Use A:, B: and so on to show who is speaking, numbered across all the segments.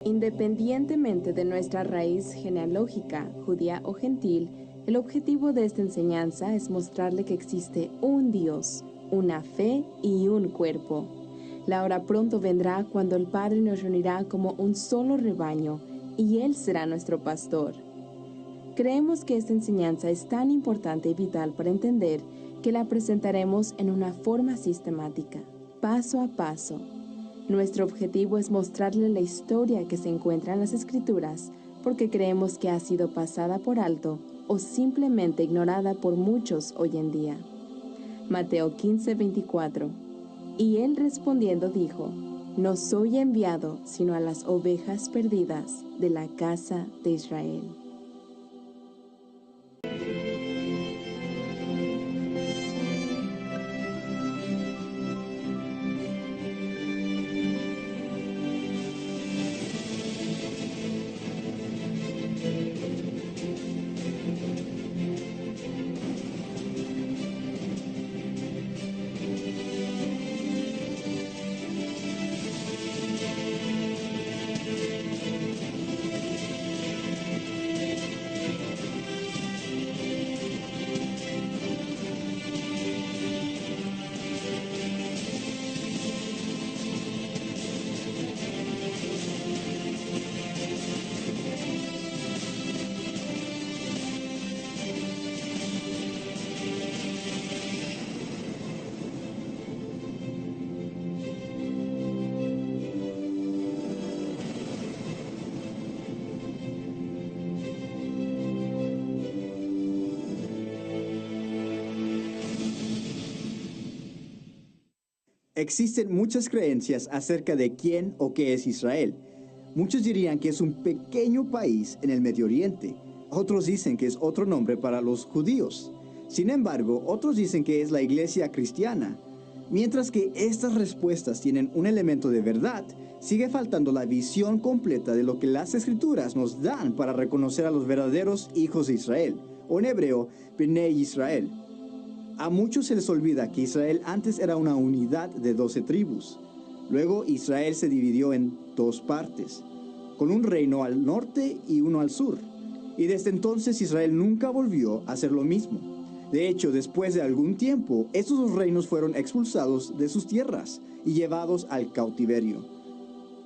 A: Independientemente de nuestra raíz genealógica, judía o gentil, el objetivo de esta enseñanza es mostrarle que existe un Dios, una fe y un cuerpo. La hora pronto vendrá cuando el Padre nos reunirá como un solo rebaño, y Él será nuestro pastor. Creemos que esta enseñanza es tan importante y vital para entender que la presentaremos en una forma sistemática, paso a paso. Nuestro objetivo es mostrarle la historia que se encuentra en las Escrituras, porque creemos que ha sido pasada por alto o simplemente ignorada por muchos hoy en día. Mateo 15:24. Y él respondiendo dijo: No soy enviado sino a las ovejas perdidas de la casa de Israel.
B: Existen muchas creencias acerca de quién o qué es Israel. Muchos dirían que es un pequeño país en el Medio Oriente. Otros dicen que es otro nombre para los judíos. Sin embargo, otros dicen que es la iglesia cristiana. Mientras que estas respuestas tienen un elemento de verdad, sigue faltando la visión completa de lo que las Escrituras nos dan para reconocer a los verdaderos hijos de Israel, o en hebreo, Bnei Israel. A muchos se les olvida que Israel antes era una unidad de 12 tribus. Luego Israel se dividió en dos partes, con un reino al norte y uno al sur. Y desde entonces Israel nunca volvió a hacer lo mismo. De hecho, después de algún tiempo, estos dos reinos fueron expulsados de sus tierras y llevados al cautiverio.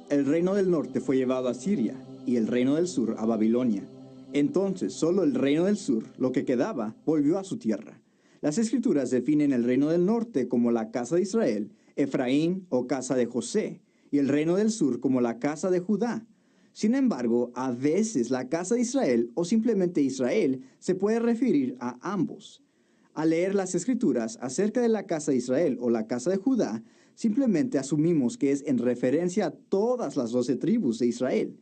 B: El reino del norte fue llevado a Siria y el reino del sur a Babilonia. Entonces, solo el reino del sur, lo que quedaba, volvió a su tierra. Las Escrituras definen el reino del norte como la casa de Israel, Efraín o casa de José, y el reino del sur como la casa de Judá. Sin embargo, a veces la casa de Israel o simplemente Israel se puede referir a ambos. Al leer las Escrituras acerca de la casa de Israel o la casa de Judá, simplemente asumimos que es en referencia a todas las 12 tribus de Israel.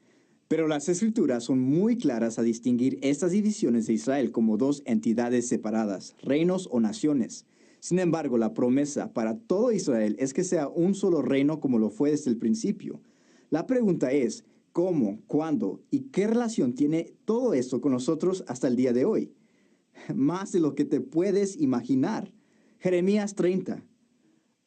B: Pero las Escrituras son muy claras a distinguir estas divisiones de Israel como dos entidades separadas, reinos o naciones. Sin embargo, la promesa para todo Israel es que sea un solo reino como lo fue desde el principio. La pregunta es, ¿cómo, cuándo y qué relación tiene todo esto con nosotros hasta el día de hoy? Más de lo que te puedes imaginar. Jeremías 30.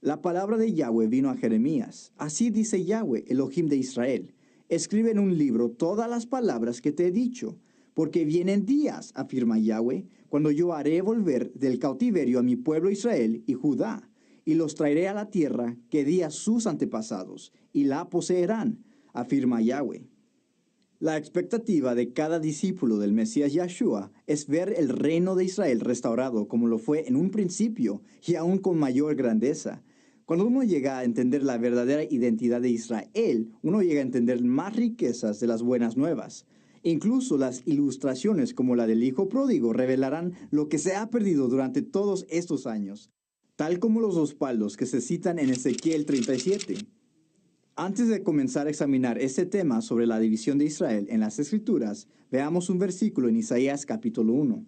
B: La palabra de Yahweh vino a Jeremías. Así dice Yahweh, Elohim de Israel. Escribe en un libro todas las palabras que te he dicho, porque vienen días, afirma Yahweh, cuando yo haré volver del cautiverio a mi pueblo Israel y Judá, y los traeré a la tierra que di a sus antepasados, y la poseerán, afirma Yahweh. La expectativa de cada discípulo del Mesías Yahshua es ver el reino de Israel restaurado como lo fue en un principio y aún con mayor grandeza. Cuando uno llega a entender la verdadera identidad de Israel, uno llega a entender más riquezas de las buenas nuevas. Incluso las ilustraciones como la del Hijo Pródigo revelarán lo que se ha perdido durante todos estos años, tal como los dos palos que se citan en Ezequiel 37. Antes de comenzar a examinar este tema sobre la división de Israel en las Escrituras, veamos un versículo en Isaías capítulo 1.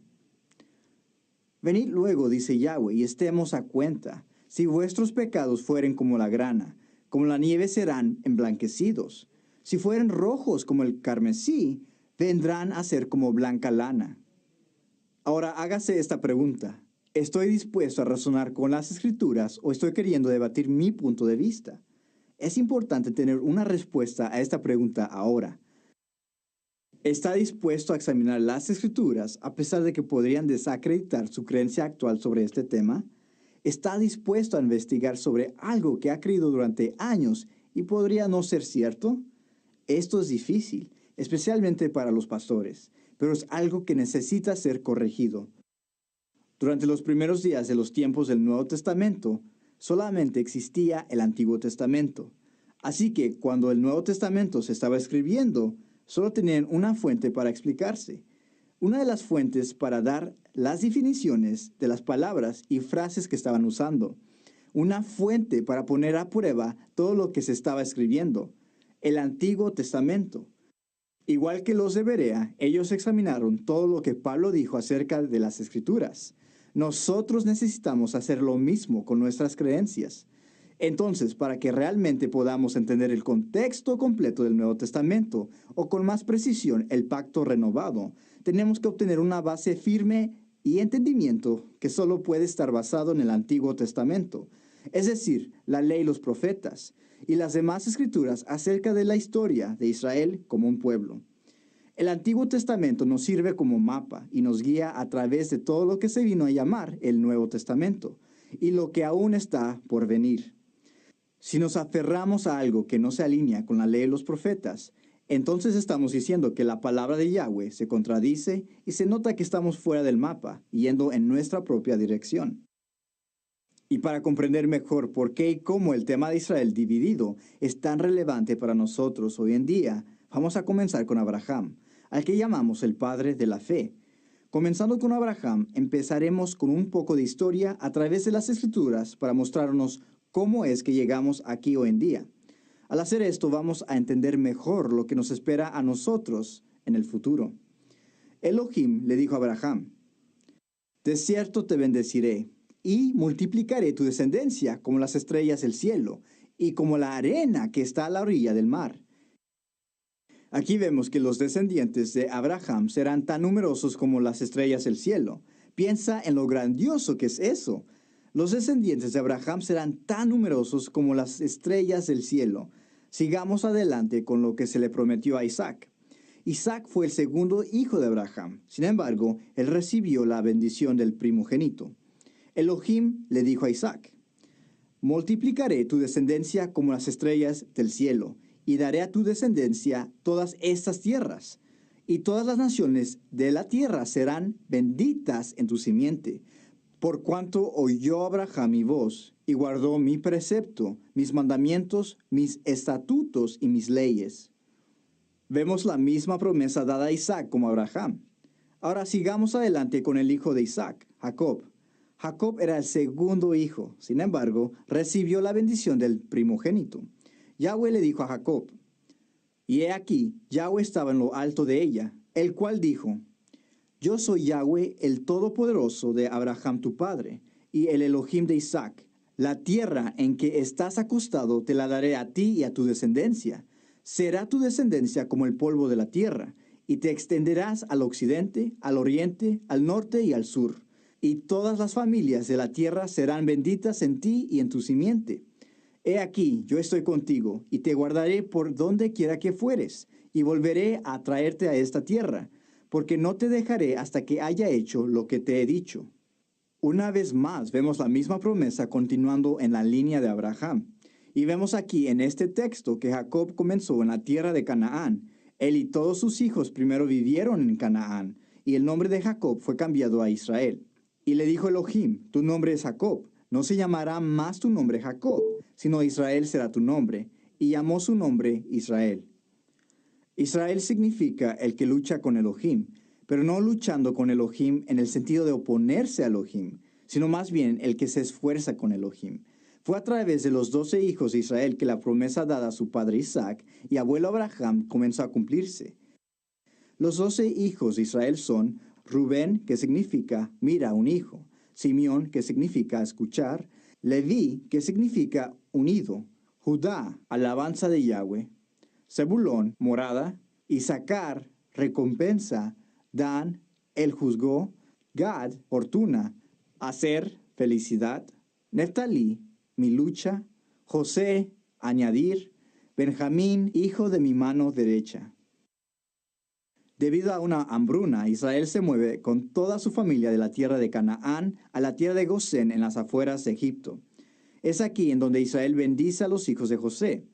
B: Venid luego, dice Yahweh, y estemos a cuenta. Si vuestros pecados fueren como la grana, como la nieve serán emblanquecidos. Si fueren rojos como el carmesí, vendrán a ser como blanca lana. Ahora hágase esta pregunta. ¿Estoy dispuesto a razonar con las Escrituras o estoy queriendo debatir mi punto de vista? Es importante tener una respuesta a esta pregunta ahora. ¿Está dispuesto a examinar las Escrituras a pesar de que podrían desacreditar su creencia actual sobre este tema? ¿Está dispuesto a investigar sobre algo que ha creído durante años y podría no ser cierto? Esto es difícil, especialmente para los pastores, pero es algo que necesita ser corregido. Durante los primeros días de los tiempos del Nuevo Testamento, solamente existía el Antiguo Testamento. Así que cuando el Nuevo Testamento se estaba escribiendo, solo tenían una fuente para explicarse. Una de las fuentes para dar las definiciones de las palabras y frases que estaban usando. Una fuente para poner a prueba todo lo que se estaba escribiendo. El Antiguo Testamento. Igual que los de Berea, ellos examinaron todo lo que Pablo dijo acerca de las Escrituras. Nosotros necesitamos hacer lo mismo con nuestras creencias. Entonces, para que realmente podamos entender el contexto completo del Nuevo Testamento, o con más precisión el pacto renovado, tenemos que obtener una base firme y entendimiento que solo puede estar basado en el Antiguo Testamento, es decir, la ley y los profetas, y las demás escrituras acerca de la historia de Israel como un pueblo. El Antiguo Testamento nos sirve como mapa y nos guía a través de todo lo que se vino a llamar el Nuevo Testamento y lo que aún está por venir. Si nos aferramos a algo que no se alinea con la ley de los profetas, entonces estamos diciendo que la palabra de Yahweh se contradice y se nota que estamos fuera del mapa, yendo en nuestra propia dirección. Y para comprender mejor por qué y cómo el tema de Israel dividido es tan relevante para nosotros hoy en día, vamos a comenzar con Abraham, al que llamamos el padre de la fe. Comenzando con Abraham, empezaremos con un poco de historia a través de las Escrituras para mostrarnos cómo es que llegamos aquí hoy en día. Al hacer esto, vamos a entender mejor lo que nos espera a nosotros en el futuro. Elohim le dijo a Abraham: de cierto te bendeciré, y multiplicaré tu descendencia como las estrellas del cielo, y como la arena que está a la orilla del mar. Aquí vemos que los descendientes de Abraham serán tan numerosos como las estrellas del cielo. Piensa en lo grandioso que es eso. Los descendientes de Abraham serán tan numerosos como las estrellas del cielo. Sigamos adelante con lo que se le prometió a Isaac. Isaac fue el segundo hijo de Abraham. Sin embargo, él recibió la bendición del primogénito. Elohim le dijo a Isaac: multiplicaré tu descendencia como las estrellas del cielo, y daré a tu descendencia todas estas tierras, y todas las naciones de la tierra serán benditas en tu simiente. Por cuanto oyó Abraham mi voz, y guardó mi precepto, mis mandamientos, mis estatutos y mis leyes. Vemos la misma promesa dada a Isaac como a Abraham. Ahora sigamos adelante con el hijo de Isaac, Jacob. Jacob era el segundo hijo, sin embargo, recibió la bendición del primogénito. Yahweh le dijo a Jacob: y he aquí, Yahweh estaba en lo alto de ella, el cual dijo: yo soy Yahweh, el Todopoderoso de Abraham tu padre, y el Elohim de Isaac. La tierra en que estás acostado te la daré a ti y a tu descendencia. Será tu descendencia como el polvo de la tierra, y te extenderás al occidente, al oriente, al norte y al sur. Y todas las familias de la tierra serán benditas en ti y en tu simiente. He aquí, yo estoy contigo, y te guardaré por donde quiera que fueres, y volveré a traerte a esta tierra, porque no te dejaré hasta que haya hecho lo que te he dicho. Una vez más, vemos la misma promesa continuando en la línea de Abraham. Y vemos aquí en este texto que Jacob comenzó en la tierra de Canaán. Él y todos sus hijos primero vivieron en Canaán, y el nombre de Jacob fue cambiado a Israel. Y le dijo Elohim: tu nombre es Jacob, no se llamará más tu nombre Jacob, sino Israel será tu nombre. Y llamó su nombre Israel. Israel significa el que lucha con Elohim, pero no luchando con Elohim en el sentido de oponerse a Elohim, sino más bien el que se esfuerza con Elohim. Fue a través de los 12 hijos de Israel que la promesa dada a su padre Isaac y abuelo Abraham comenzó a cumplirse. Los 12 hijos de Israel son Rubén, que significa mira un hijo; Simeón, que significa escuchar; Leví, que significa unido; Judá, alabanza de Yahweh; Zebulón, morada; Isaacar, recompensa; Dan, él juzgó; Gad, fortuna; Aser, felicidad; Neftalí, mi lucha; José, Añadir, Benjamín, hijo de mi mano derecha. Debido a una hambruna, Israel se mueve con toda su familia de la tierra de Canaán a la tierra de Gosén en las afueras de Egipto. Es aquí en donde Israel bendice a los hijos de José.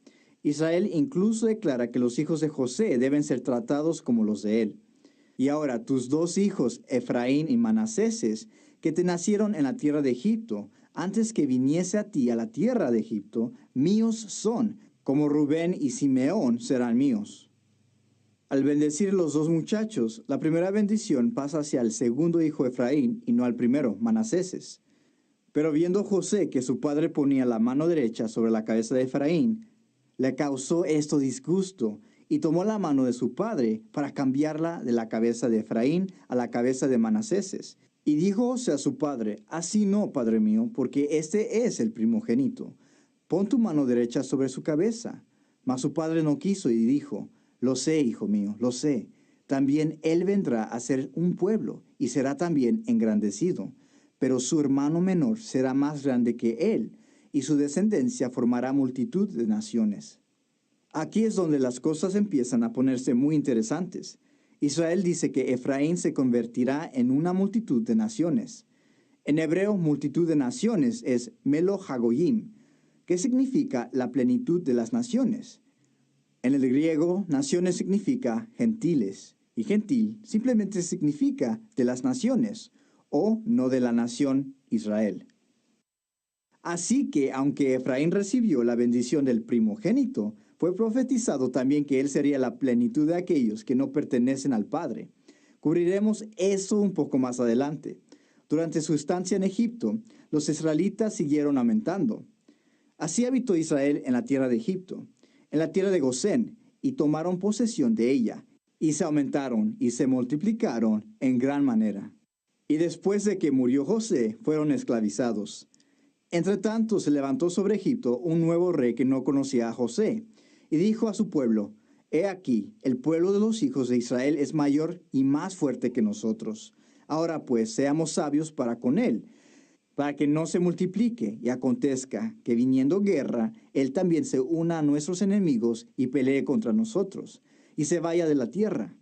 B: Israel incluso declara que los hijos de José deben ser tratados como los de él. Y ahora tus dos hijos, Efraín y Manaseses, que te nacieron en la tierra de Egipto, antes que viniese a ti a la tierra de Egipto, míos son, como Rubén y Simeón serán míos. Al bendecir los dos muchachos, la primera bendición pasa hacia el segundo hijo Efraín y no al primero, Manaseses. Pero viendo José que su padre ponía la mano derecha sobre la cabeza de Efraín, le causó esto disgusto y tomó la mano de su padre para cambiarla de la cabeza de Efraín a la cabeza de Manaseses. Y dijo José a su padre, así no, padre mío, porque este es el primogénito. Pon tu mano derecha sobre su cabeza. Mas su padre no quiso y dijo, lo sé, hijo mío, lo sé. También él vendrá a ser un pueblo y será también engrandecido. Pero su hermano menor será más grande que él, y su descendencia formará multitud de naciones. Aquí es donde las cosas empiezan a ponerse muy interesantes. Israel dice que Efraín se convertirá en una multitud de naciones. En hebreo, multitud de naciones es Melo Hagoyim, que significa la plenitud de las naciones. En el griego, naciones significa gentiles, y gentil simplemente significa de las naciones, o no de la nación Israel. Así que, aunque Efraín recibió la bendición del primogénito, fue profetizado también que él sería la plenitud de aquellos que no pertenecen al Padre. Cubriremos eso un poco más adelante. Durante su estancia en Egipto, los israelitas siguieron aumentando. Así habitó Israel en la tierra de Egipto, en la tierra de Gosén, y tomaron posesión de ella, y se aumentaron y se multiplicaron en gran manera. Y después de que murió José, fueron esclavizados. Entre tanto se levantó sobre Egipto un nuevo rey que no conocía a José, y dijo a su pueblo, he aquí, el pueblo de los hijos de Israel es mayor y más fuerte que nosotros. Ahora pues, seamos sabios para con él, para que no se multiplique y acontezca que viniendo guerra, él también se una a nuestros enemigos y pelee contra nosotros, y se vaya de la tierra.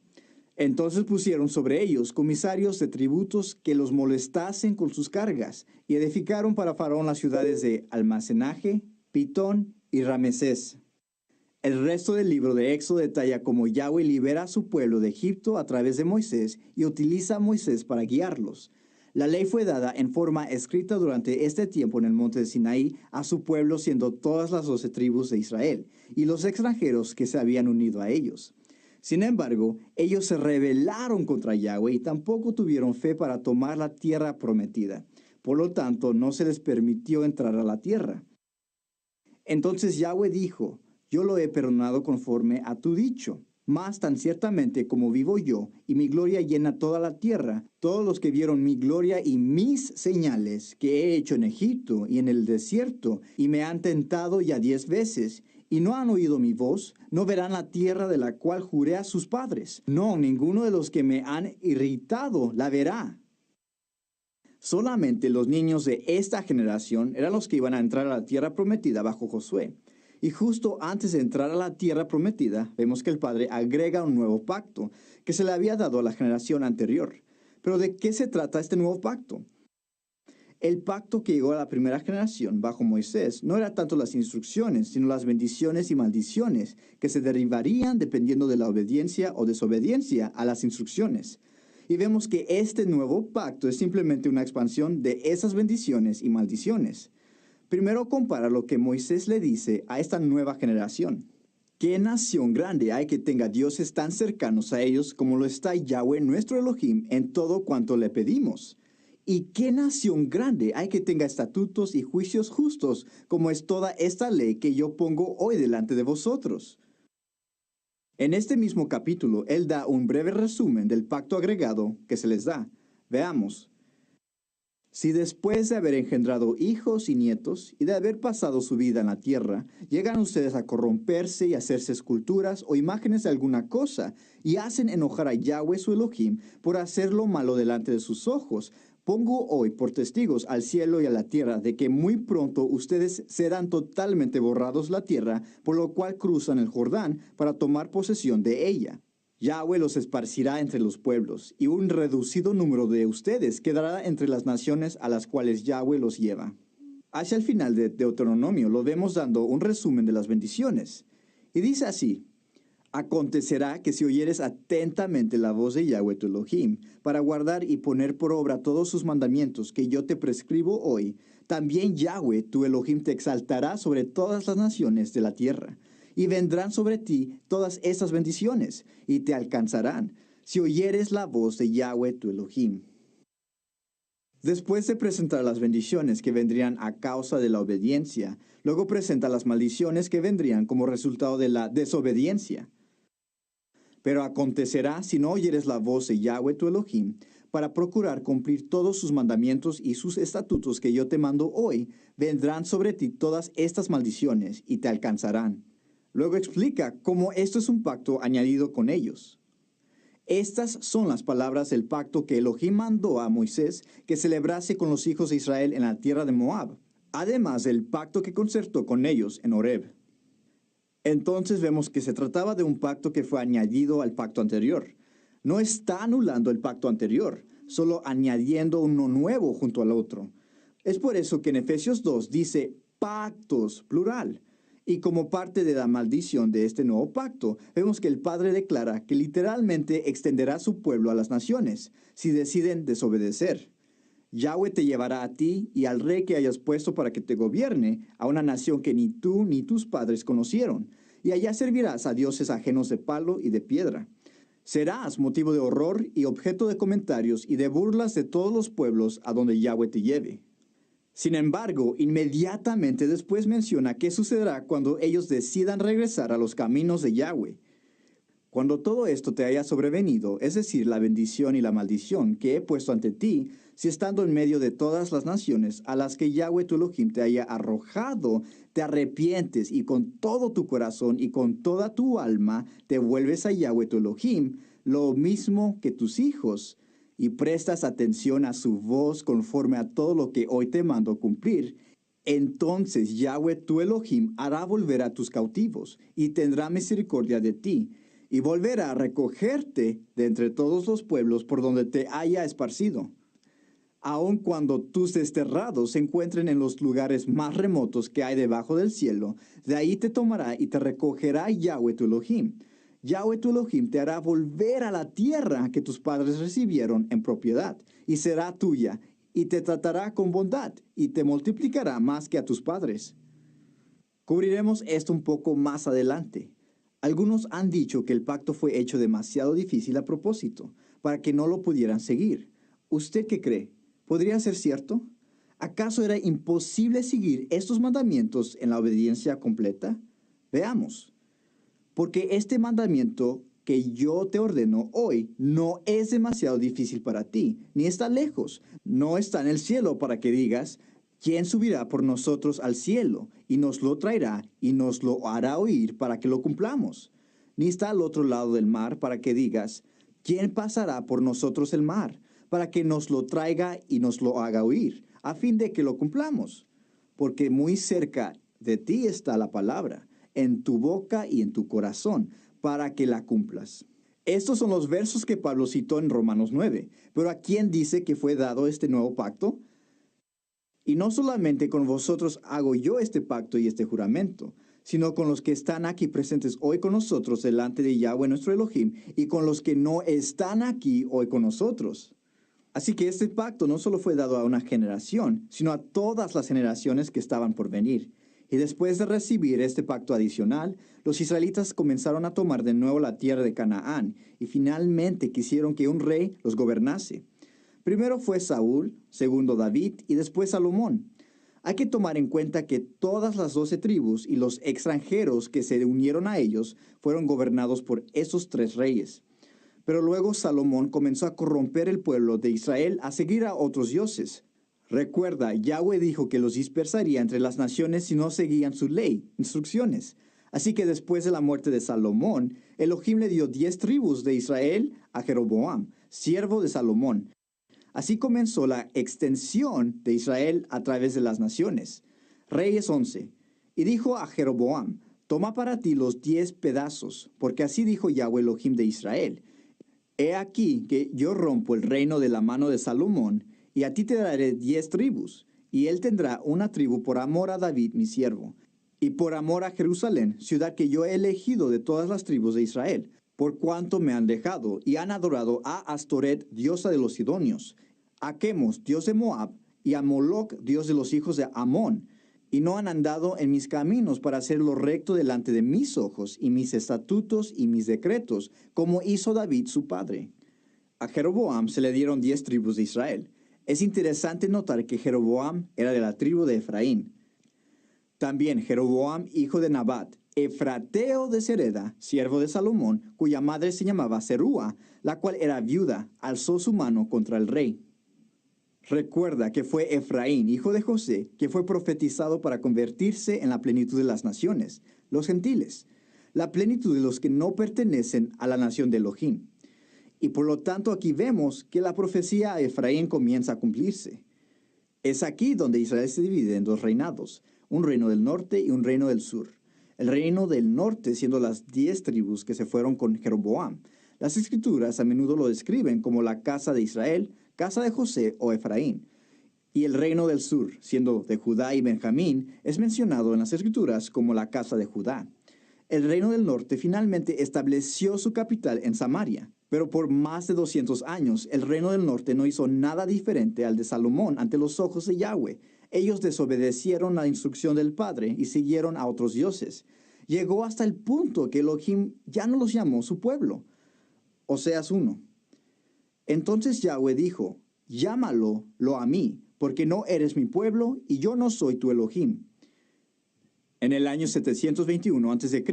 B: Entonces pusieron sobre ellos comisarios de tributos que los molestasen con sus cargas, y edificaron para Faraón las ciudades de Almacenaje, Pitón y Ramesés. El resto del libro de Éxodo detalla cómo Yahweh libera a su pueblo de Egipto a través de Moisés y utiliza a Moisés para guiarlos. La ley fue dada en forma escrita durante este tiempo en el monte de Sinaí a su pueblo, siendo todas las 12 tribus de Israel y los extranjeros que se habían unido a ellos. Sin embargo, ellos se rebelaron contra Yahweh y tampoco tuvieron fe para tomar la tierra prometida. Por lo tanto, no se les permitió entrar a la tierra. Entonces Yahweh dijo, yo lo he perdonado conforme a tu dicho. Mas tan ciertamente como vivo yo, y mi gloria llena toda la tierra, todos los que vieron mi gloria y mis señales que he hecho en Egipto y en el desierto, y me han tentado ya 10 veces, y no han oído mi voz, no verán la tierra de la cual juré a sus padres. No, ninguno de los que me han irritado la verá. Solamente los niños de esta generación eran los que iban a entrar a la tierra prometida bajo Josué. Y justo antes de entrar a la tierra prometida, vemos que el Padre agrega un nuevo pacto que se le había dado a la generación anterior. Pero ¿de qué se trata este nuevo pacto? El pacto que llegó a la primera generación bajo Moisés no era tanto las instrucciones, sino las bendiciones y maldiciones que se derivarían dependiendo de la obediencia o desobediencia a las instrucciones. Y vemos que este nuevo pacto es simplemente una expansión de esas bendiciones y maldiciones. Primero compara lo que Moisés le dice a esta nueva generación. ¿Qué nación grande hay que tenga dioses tan cercanos a ellos como lo está Yahweh nuestro Elohim en todo cuanto le pedimos? ¿Y qué nación grande hay que tenga estatutos y juicios justos como es toda esta ley que yo pongo hoy delante de vosotros? En este mismo capítulo, él da un breve resumen del pacto agregado que se les da. Veamos. Si después de haber engendrado hijos y nietos y de haber pasado su vida en la tierra, llegan ustedes a corromperse y hacerse esculturas o imágenes de alguna cosa y hacen enojar a Yahweh su Elohim por hacer lo malo delante de sus ojos, Pongo hoy por testigos al cielo y a la tierra de que muy pronto ustedes serán totalmente borrados la tierra, por lo cual cruzan el Jordán para tomar posesión de ella. Yahweh los esparcirá entre los pueblos, y un reducido número de ustedes quedará entre las naciones a las cuales Yahweh los lleva. Hacia el final de Deuteronomio lo vemos dando un resumen de las bendiciones. Y dice así: acontecerá que si oyeres atentamente la voz de Yahweh tu Elohim, para guardar y poner por obra todos sus mandamientos que yo te prescribo hoy, también Yahweh tu Elohim te exaltará sobre todas las naciones de la tierra, y vendrán sobre ti todas estas bendiciones, y te alcanzarán, si oyeres la voz de Yahweh tu Elohim. Después de presentar las bendiciones que vendrían a causa de la obediencia, luego presenta las maldiciones que vendrían como resultado de la desobediencia. Pero acontecerá si no oyeres la voz de Yahweh tu Elohim, para procurar cumplir todos sus mandamientos y sus estatutos que yo te mando hoy, vendrán sobre ti todas estas maldiciones y te alcanzarán. Luego explica cómo esto es un pacto añadido con ellos. Estas son las palabras del pacto que Elohim mandó a Moisés que celebrase con los hijos de Israel en la tierra de Moab, además del pacto que concertó con ellos en Horeb. Entonces vemos que se trataba de un pacto que fue añadido al pacto anterior. No está anulando el pacto anterior, solo añadiendo uno nuevo junto al otro. Es por eso que en Efesios 2 dice pactos, plural. Y como parte de la maldición de este nuevo pacto, vemos que el Padre declara que literalmente extenderá su pueblo a las naciones, si deciden desobedecer. Yahweh te llevará a ti y al rey que hayas puesto para que te gobierne, a una nación que ni tú ni tus padres conocieron, y allá servirás a dioses ajenos de palo y de piedra. Serás motivo de horror y objeto de comentarios y de burlas de todos los pueblos a donde Yahweh te lleve. Sin embargo, inmediatamente después menciona qué sucederá cuando ellos decidan regresar a los caminos de Yahweh. Cuando todo esto te haya sobrevenido, es decir, la bendición y la maldición que he puesto ante ti, si estando en medio de todas las naciones a las que Yahweh tu Elohim te haya arrojado, te arrepientes y con todo tu corazón y con toda tu alma te vuelves a Yahweh tu Elohim, lo mismo que tus hijos, y prestas atención a su voz conforme a todo lo que hoy te mando cumplir, entonces Yahweh tu Elohim hará volver a tus cautivos y tendrá misericordia de ti, y volverá a recogerte de entre todos los pueblos por donde te haya esparcido. Aun cuando tus desterrados se encuentren en los lugares más remotos que hay debajo del cielo, de ahí te tomará y te recogerá Yahweh tu Elohim. Yahweh tu Elohim te hará volver a la tierra que tus padres recibieron en propiedad, y será tuya, y te tratará con bondad, y te multiplicará más que a tus padres. Cubriremos esto un poco más adelante. Algunos han dicho que el pacto fue hecho demasiado difícil a propósito, para que no lo pudieran seguir. ¿Usted qué cree? ¿Podría ser cierto? ¿Acaso era imposible seguir estos mandamientos en la obediencia completa? Veamos. Porque este mandamiento que yo te ordeno hoy no es demasiado difícil para ti, ni está lejos. No está en el cielo para que digas: ¿quién subirá por nosotros al cielo y nos lo traerá y nos lo hará oír para que lo cumplamos? Ni está al otro lado del mar para que digas: ¿quién pasará por nosotros el mar para que nos lo traiga y nos lo haga oír, a fin de que lo cumplamos? Porque muy cerca de ti está la palabra, en tu boca y en tu corazón, para que la cumplas. Estos son los versos que Pablo citó en Romanos 9. Pero ¿a quién dice que fue dado este nuevo pacto? Y no solamente con vosotros hago yo este pacto y este juramento, sino con los que están aquí presentes hoy con nosotros delante de Yahweh nuestro Elohim, y con los que no están aquí hoy con nosotros. Así que este pacto no solo fue dado a una generación, sino a todas las generaciones que estaban por venir. Y después de recibir este pacto adicional, los israelitas comenzaron a tomar de nuevo la tierra de Canaán, y finalmente quisieron que un rey los gobernase. Primero fue Saúl, segundo David y después Salomón. Hay que tomar en cuenta que todas las 12 tribus y los extranjeros que se unieron a ellos fueron gobernados por esos 3 reyes. Pero luego Salomón comenzó a corromper el pueblo de Israel a seguir a otros dioses. Recuerda, Yahweh dijo que los dispersaría entre las naciones si no seguían su ley, instrucciones. Así que después de la muerte de Salomón, Elohim le dio 10 tribus de Israel a Jeroboam, siervo de Salomón. Así comenzó la extensión de Israel a través de las naciones. Reyes 11. Y dijo a Jeroboam: toma para ti los 10 pedazos, porque así dijo Yahweh Elohim de Israel: he aquí que yo rompo el reino de la mano de Salomón, y a ti te daré 10 tribus, y él tendrá una tribu por amor a David mi siervo, y por amor a Jerusalén, ciudad que yo he elegido de todas las tribus de Israel, por cuanto me han dejado, y han adorado a Astoret, diosa de los Sidonios, a Chemos, dios de Moab, y a Moloc, dios de los hijos de Amón, y no han andado en mis caminos para hacer lo recto delante de mis ojos, y mis estatutos y mis decretos, como hizo David su padre. A Jeroboam se le dieron 10 tribus de Israel. Es interesante notar que Jeroboam era de la tribu de Efraín. También Jeroboam, hijo de Nabat, efrateo de Sereda, siervo de Salomón, cuya madre se llamaba Serúa, la cual era viuda, alzó su mano contra el rey. Recuerda que fue Efraín, hijo de José, que fue profetizado para convertirse en la plenitud de las naciones, los gentiles, la plenitud de los que no pertenecen a la nación de Elohim. Y por lo tanto aquí vemos que la profecía a Efraín comienza a cumplirse. Es aquí donde Israel se divide en 2 reinados, un reino del norte y un reino del sur. El reino del norte siendo las 10 tribus que se fueron con Jeroboam. Las escrituras a menudo lo describen como la casa de Israel, casa de José o Efraín. Y el reino del sur, siendo de Judá y Benjamín, es mencionado en las escrituras como la casa de Judá. El reino del norte finalmente estableció su capital en Samaria, pero por más de 200 años el reino del norte no hizo nada diferente al de Salomón ante los ojos de Yahweh. Ellos desobedecieron la instrucción del Padre y siguieron a otros dioses. Llegó hasta el punto que Elohim ya no los llamó su pueblo. Oseas 1. Entonces Yahweh dijo: llámalo a mí, porque no eres mi pueblo y yo no soy tu Elohim. En el año 721 a.C.,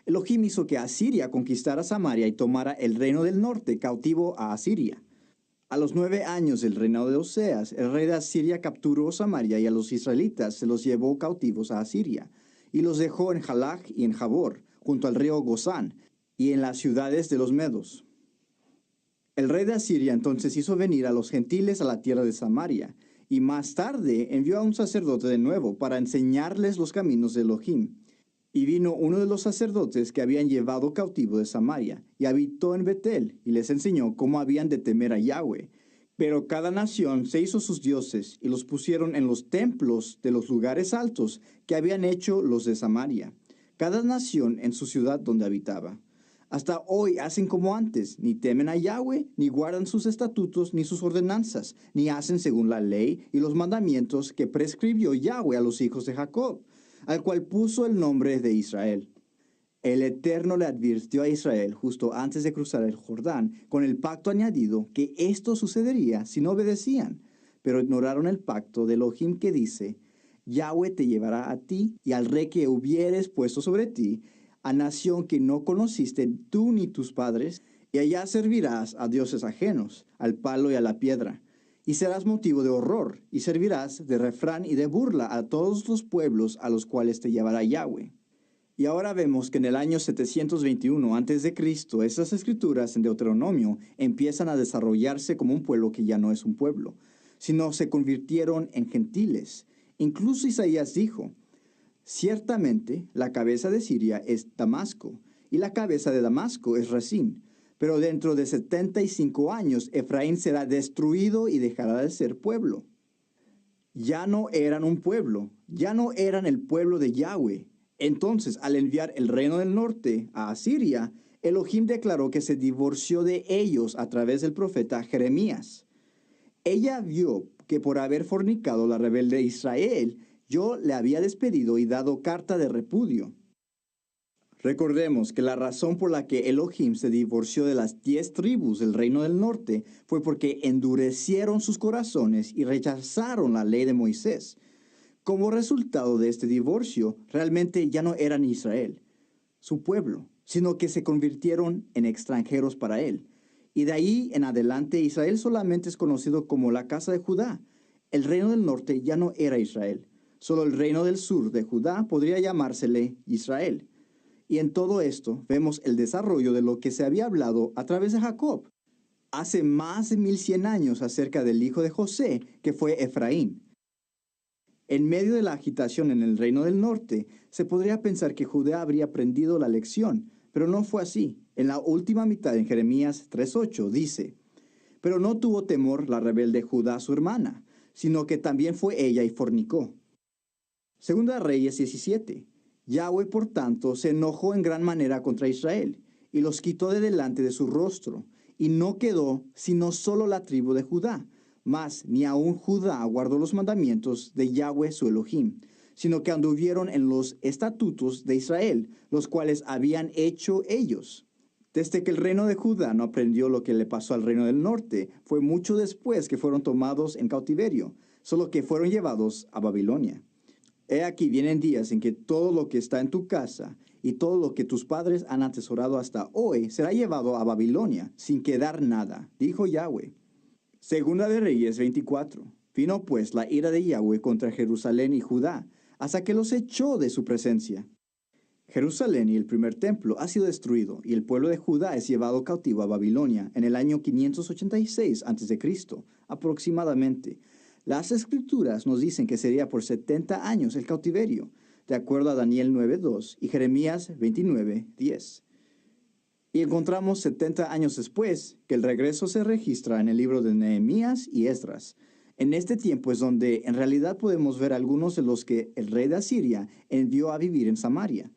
B: Elohim hizo que Asiria conquistara Samaria y tomara el reino del norte cautivo a Asiria. A los 9 años del reinado de Oseas, el rey de Asiria capturó Samaria y a los israelitas se los llevó cautivos a Asiria, y los dejó en Jalach y en Jabor, junto al río Gozán, y en las ciudades de los medos. El rey de Asiria entonces hizo venir a los gentiles a la tierra de Samaria, y más tarde envió a un sacerdote de nuevo para enseñarles los caminos de Elohim. Y vino uno de los sacerdotes que habían llevado cautivo de Samaria, y habitó en Betel, y les enseñó cómo habían de temer a Yahweh. Pero cada nación se hizo sus dioses, y los pusieron en los templos de los lugares altos que habían hecho los de Samaria, cada nación en su ciudad donde habitaba. Hasta hoy hacen como antes, ni temen a Yahweh, ni guardan sus estatutos, ni sus ordenanzas, ni hacen según la ley y los mandamientos que prescribió Yahweh a los hijos de Jacob, al cual puso el nombre de Israel. El Eterno le advirtió a Israel justo antes de cruzar el Jordán, con el pacto añadido, que esto sucedería si no obedecían, pero ignoraron el pacto de Elohim que dice: Yahweh te llevará a ti y al rey que hubieres puesto sobre ti, a nación que no conociste tú ni tus padres, y allá servirás a dioses ajenos, al palo y a la piedra, y serás motivo de horror, y servirás de refrán y de burla a todos los pueblos a los cuales te llevará Yahweh. Y ahora vemos que en el año 721 a.C., esas escrituras en Deuteronomio empiezan a desarrollarse como un pueblo que ya no es un pueblo, sino se convirtieron en gentiles. Incluso Isaías dijo: ciertamente la cabeza de Siria es Damasco, y la cabeza de Damasco es Resín. Pero dentro de 75 años Efraín será destruido y dejará de ser pueblo. Ya no eran un pueblo, ya no eran el pueblo de Yahweh. Entonces, al enviar el reino del norte a Asiria, Elohim declaró que se divorció de ellos a través del profeta Jeremías. Ella vio que por haber fornicado la rebelde Israel, yo le había despedido y dado carta de repudio. Recordemos que la razón por la que Elohim se divorció de las 10 tribus del reino del norte fue porque endurecieron sus corazones y rechazaron la ley de Moisés. Como resultado de este divorcio, realmente ya no eran Israel, su pueblo, sino que se convirtieron en extranjeros para él. Y de ahí en adelante Israel solamente es conocido como la casa de Judá. El reino del norte ya no era Israel. Solo el reino del sur de Judá podría llamársele Israel. Y en todo esto vemos el desarrollo de lo que se había hablado a través de Jacob. hace más de 1100 años acerca del hijo de José, que fue Efraín. En medio de la agitación en el reino del norte, se podría pensar que Judá habría aprendido la lección, pero no fue así. En la última mitad, en Jeremías 3:8, dice: Pero no tuvo temor la rebelde Judá su hermana, sino que también fue ella y fornicó. Segunda Reyes 17. Yahweh, por tanto, se enojó en gran manera contra Israel, y los quitó de delante de su rostro, y no quedó sino solo la tribu de Judá. Mas ni aun Judá guardó los mandamientos de Yahweh su Elohim, sino que anduvieron en los estatutos de Israel, los cuales habían hecho ellos. Desde que el reino de Judá no aprendió lo que le pasó al reino del norte, fue mucho después que fueron tomados en cautiverio, solo que fueron llevados a Babilonia. He aquí vienen días en que todo lo que está en tu casa y todo lo que tus padres han atesorado hasta hoy será llevado a Babilonia, sin quedar nada, dijo Yahweh. Segunda de Reyes 24. Vino pues la ira de Yahweh contra Jerusalén y Judá, hasta que los echó de su presencia. Jerusalén y el primer templo ha sido destruido, y el pueblo de Judá es llevado cautivo a Babilonia en el año 586 a.C., aproximadamente. Las escrituras nos dicen que sería por 70 años el cautiverio, de acuerdo a Daniel 9:2 y Jeremías 29:10. Y encontramos 70 años después que el regreso se registra en el libro de Nehemías y Esdras. En este tiempo es donde en realidad podemos ver algunos de los que el rey de Asiria envió a vivir en Samaria.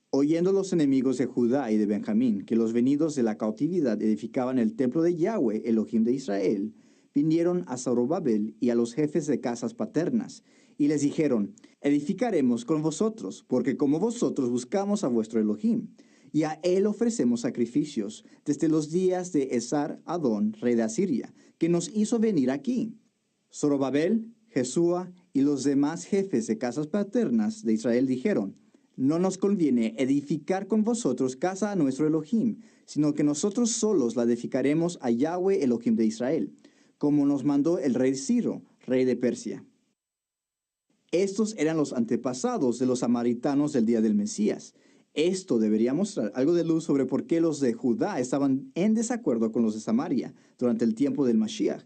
B: Oyendo los enemigos de Judá y de Benjamín que los venidos de la cautividad edificaban el templo de Yahweh, Elohim de Israel, vinieron a Zorobabel y a los jefes de casas paternas, y les dijeron: edificaremos con vosotros, porque como vosotros buscamos a vuestro Elohim, y a él ofrecemos sacrificios desde los días de Esar-Adón, rey de Asiria, que nos hizo venir aquí. Zorobabel, Jesúa y los demás jefes de casas paternas de Israel dijeron: no nos conviene edificar con vosotros casa a nuestro Elohim, sino que nosotros solos la edificaremos a Yahweh Elohim de Israel, como nos mandó el rey Ciro, rey de Persia. Estos eran los antepasados de los samaritanos del día del Mesías. Esto debería mostrar algo de luz sobre por qué los de Judá estaban en desacuerdo con los de Samaria durante el tiempo del Mashiach.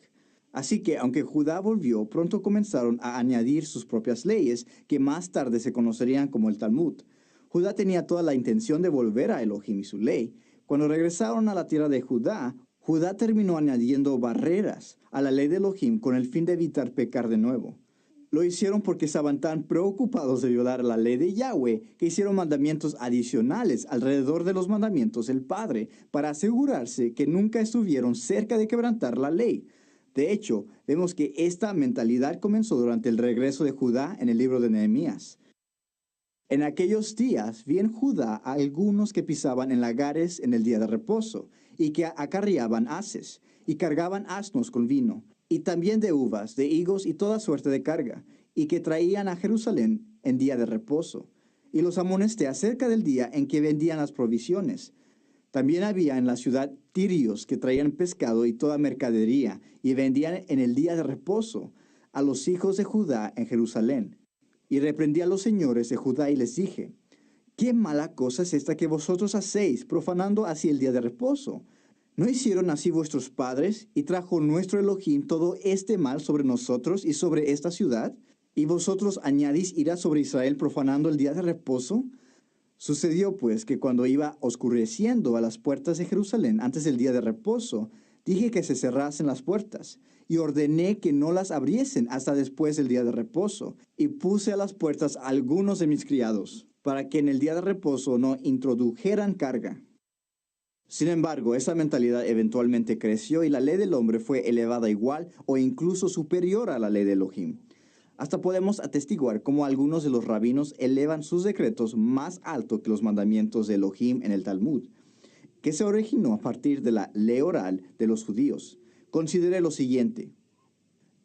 B: Así que, aunque Judá volvió, pronto comenzaron a añadir sus propias leyes, que más tarde se conocerían como el Talmud. Judá tenía toda la intención de volver a Elohim y su ley. Cuando regresaron a la tierra de Judá, Judá terminó añadiendo barreras a la ley de Elohim con el fin de evitar pecar de nuevo. Lo hicieron porque estaban tan preocupados de violar la ley de Yahweh que hicieron mandamientos adicionales alrededor de los mandamientos del Padre para asegurarse que nunca estuvieron cerca de quebrantar la ley. De hecho, vemos que esta mentalidad comenzó durante el regreso de Judá en el libro de Nehemías. En aquellos días vi en Judá a algunos que pisaban en lagares en el día de reposo, y que acarreaban haces, y cargaban asnos con vino, y también de uvas, de higos y toda suerte de carga, y que traían a Jerusalén en día de reposo. Y los amonesté acerca del día en que vendían las provisiones. También había en la ciudad tirios que traían pescado y toda mercadería, y vendían en el día de reposo a los hijos de Judá en Jerusalén. Y reprendí a los señores de Judá y les dije: ¿qué mala cosa es esta que vosotros hacéis, profanando así el día de reposo? ¿No hicieron así vuestros padres, y trajo nuestro Elohim todo este mal sobre nosotros y sobre esta ciudad? ¿Y vosotros añadís ira sobre Israel profanando el día de reposo? Sucedió pues que cuando iba oscureciendo a las puertas de Jerusalén antes del día de reposo, dije que se cerrasen las puertas, y ordené que no las abriesen hasta después del día de reposo, y puse a las puertas a algunos de mis criados, para que en el día de reposo no introdujeran carga. Sin embargo, esa mentalidad eventualmente creció y la ley del hombre fue elevada igual o incluso superior a la ley de Elohim. Hasta podemos atestiguar cómo algunos de los rabinos elevan sus decretos más alto que los mandamientos de Elohim en el Talmud, que se originó a partir de la ley oral de los judíos. Considere lo siguiente: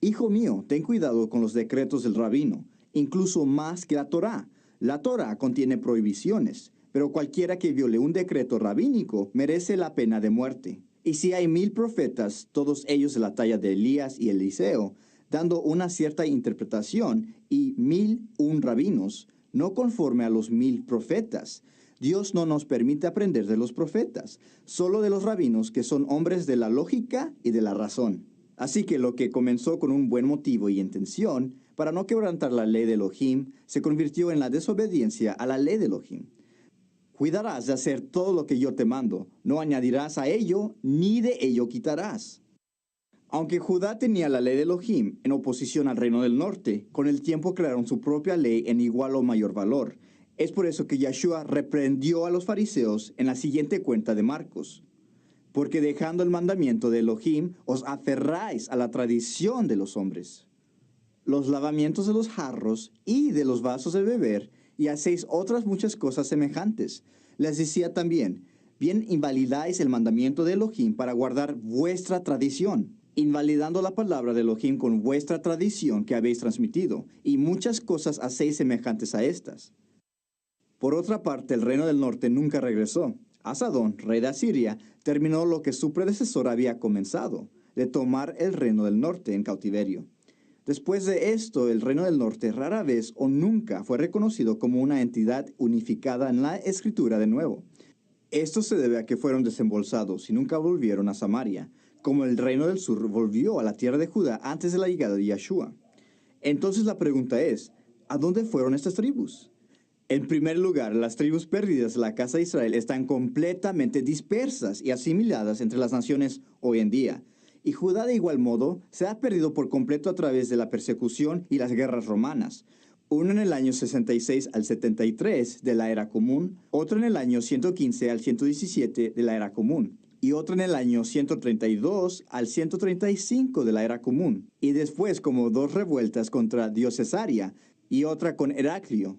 B: hijo mío, ten cuidado con los decretos del rabino, incluso más que la Torá. La Torá contiene prohibiciones, pero cualquiera que viole un decreto rabínico merece la pena de muerte. Y si hay 1000 profetas, todos ellos de la talla de Elías y Eliseo, dando una cierta interpretación, y 1001 rabinos, no conforme a los 1000 profetas, Dios no nos permite aprender de los profetas, solo de los rabinos que son hombres de la lógica y de la razón. Así que lo que comenzó con un buen motivo y intención, para no quebrantar la ley de Elohim, se convirtió en la desobediencia a la ley de Elohim. Cuidarás de hacer todo lo que yo te mando, no añadirás a ello, ni de ello quitarás. Aunque Judá tenía la ley de Elohim en oposición al reino del norte, con el tiempo crearon su propia ley en igual o mayor valor. Es por eso que Yeshua reprendió a los fariseos en la siguiente cuenta de Marcos. Porque dejando el mandamiento de Elohim, os aferráis a la tradición de los hombres, los lavamientos de los jarros y de los vasos de beber, y hacéis otras muchas cosas semejantes. Les decía también, bien invalidáis el mandamiento de Elohim para guardar vuestra tradición, invalidando la palabra de Elohim con vuestra tradición que habéis transmitido, y muchas cosas hacéis semejantes a estas. Por otra parte, el reino del norte nunca regresó. Asadón, rey de Asiria, terminó lo que su predecesor había comenzado, de tomar el reino del norte en cautiverio. Después de esto, el reino del norte rara vez o nunca fue reconocido como una entidad unificada en la escritura de nuevo. Esto se debe a que fueron desembolsados y nunca volvieron a Samaria, como el reino del sur volvió a la tierra de Judá antes de la llegada de Yeshua. Entonces la pregunta es, ¿a dónde fueron estas tribus? En primer lugar, las tribus perdidas de la casa de Israel están completamente dispersas y asimiladas entre las naciones hoy en día. Y Judá de igual modo se ha perdido por completo a través de la persecución y las guerras romanas. Uno en el año 66 al 73 de la era común, otro en el año 115 al 117 de la era común, y otro en el año 132 al 135 de la era común, y después como dos revueltas contra Diocesaria y otra con Heraclio.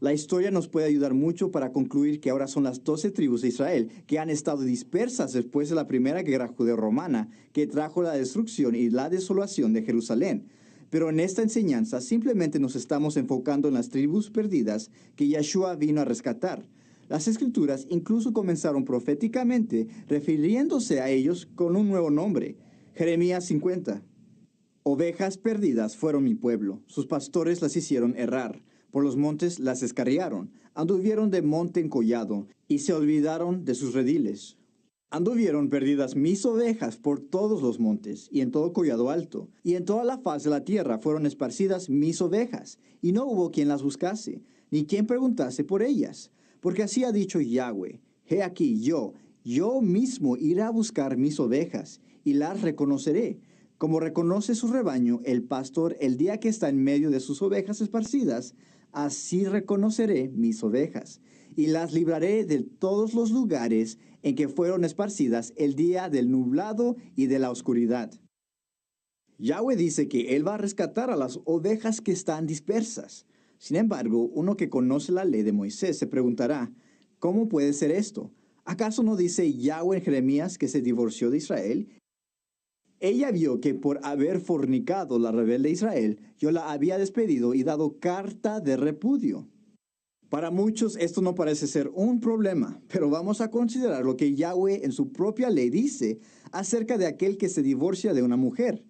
B: La historia nos puede ayudar mucho para concluir que ahora son las 12 tribus de Israel que han estado dispersas después de la primera guerra judeo-romana que trajo la destrucción y la desolación de Jerusalén. Pero en esta enseñanza simplemente nos estamos enfocando en las tribus perdidas que Yeshua vino a rescatar. Las escrituras incluso comenzaron proféticamente refiriéndose a ellos con un nuevo nombre. Jeremías 50. Ovejas perdidas fueron mi pueblo, sus pastores las hicieron errar. Por los montes las escarriaron, anduvieron de monte en collado, y se olvidaron de sus rediles. Anduvieron perdidas mis ovejas por todos los montes, y en todo collado alto, y en toda la faz de la tierra fueron esparcidas mis ovejas, y no hubo quien las buscase, ni quien preguntase por ellas. Porque así ha dicho Yahweh, he aquí yo mismo iré a buscar mis ovejas, y las reconoceré, como reconoce su rebaño el pastor el día que está en medio de sus ovejas esparcidas. Así reconoceré mis ovejas, y las libraré de todos los lugares en que fueron esparcidas el día del nublado y de la oscuridad. Yahweh dice que Él va a rescatar a las ovejas que están dispersas. Sin embargo, uno que conoce la ley de Moisés se preguntará, ¿cómo puede ser esto? ¿Acaso no dice Yahweh en Jeremías que se divorció de Israel? Ella vio que por haber fornicado la rebelde Israel, yo la había despedido y dado carta de repudio. Para muchos esto no parece ser un problema, pero vamos a considerar lo que Yahweh en su propia ley dice acerca de aquel que se divorcia de una mujer.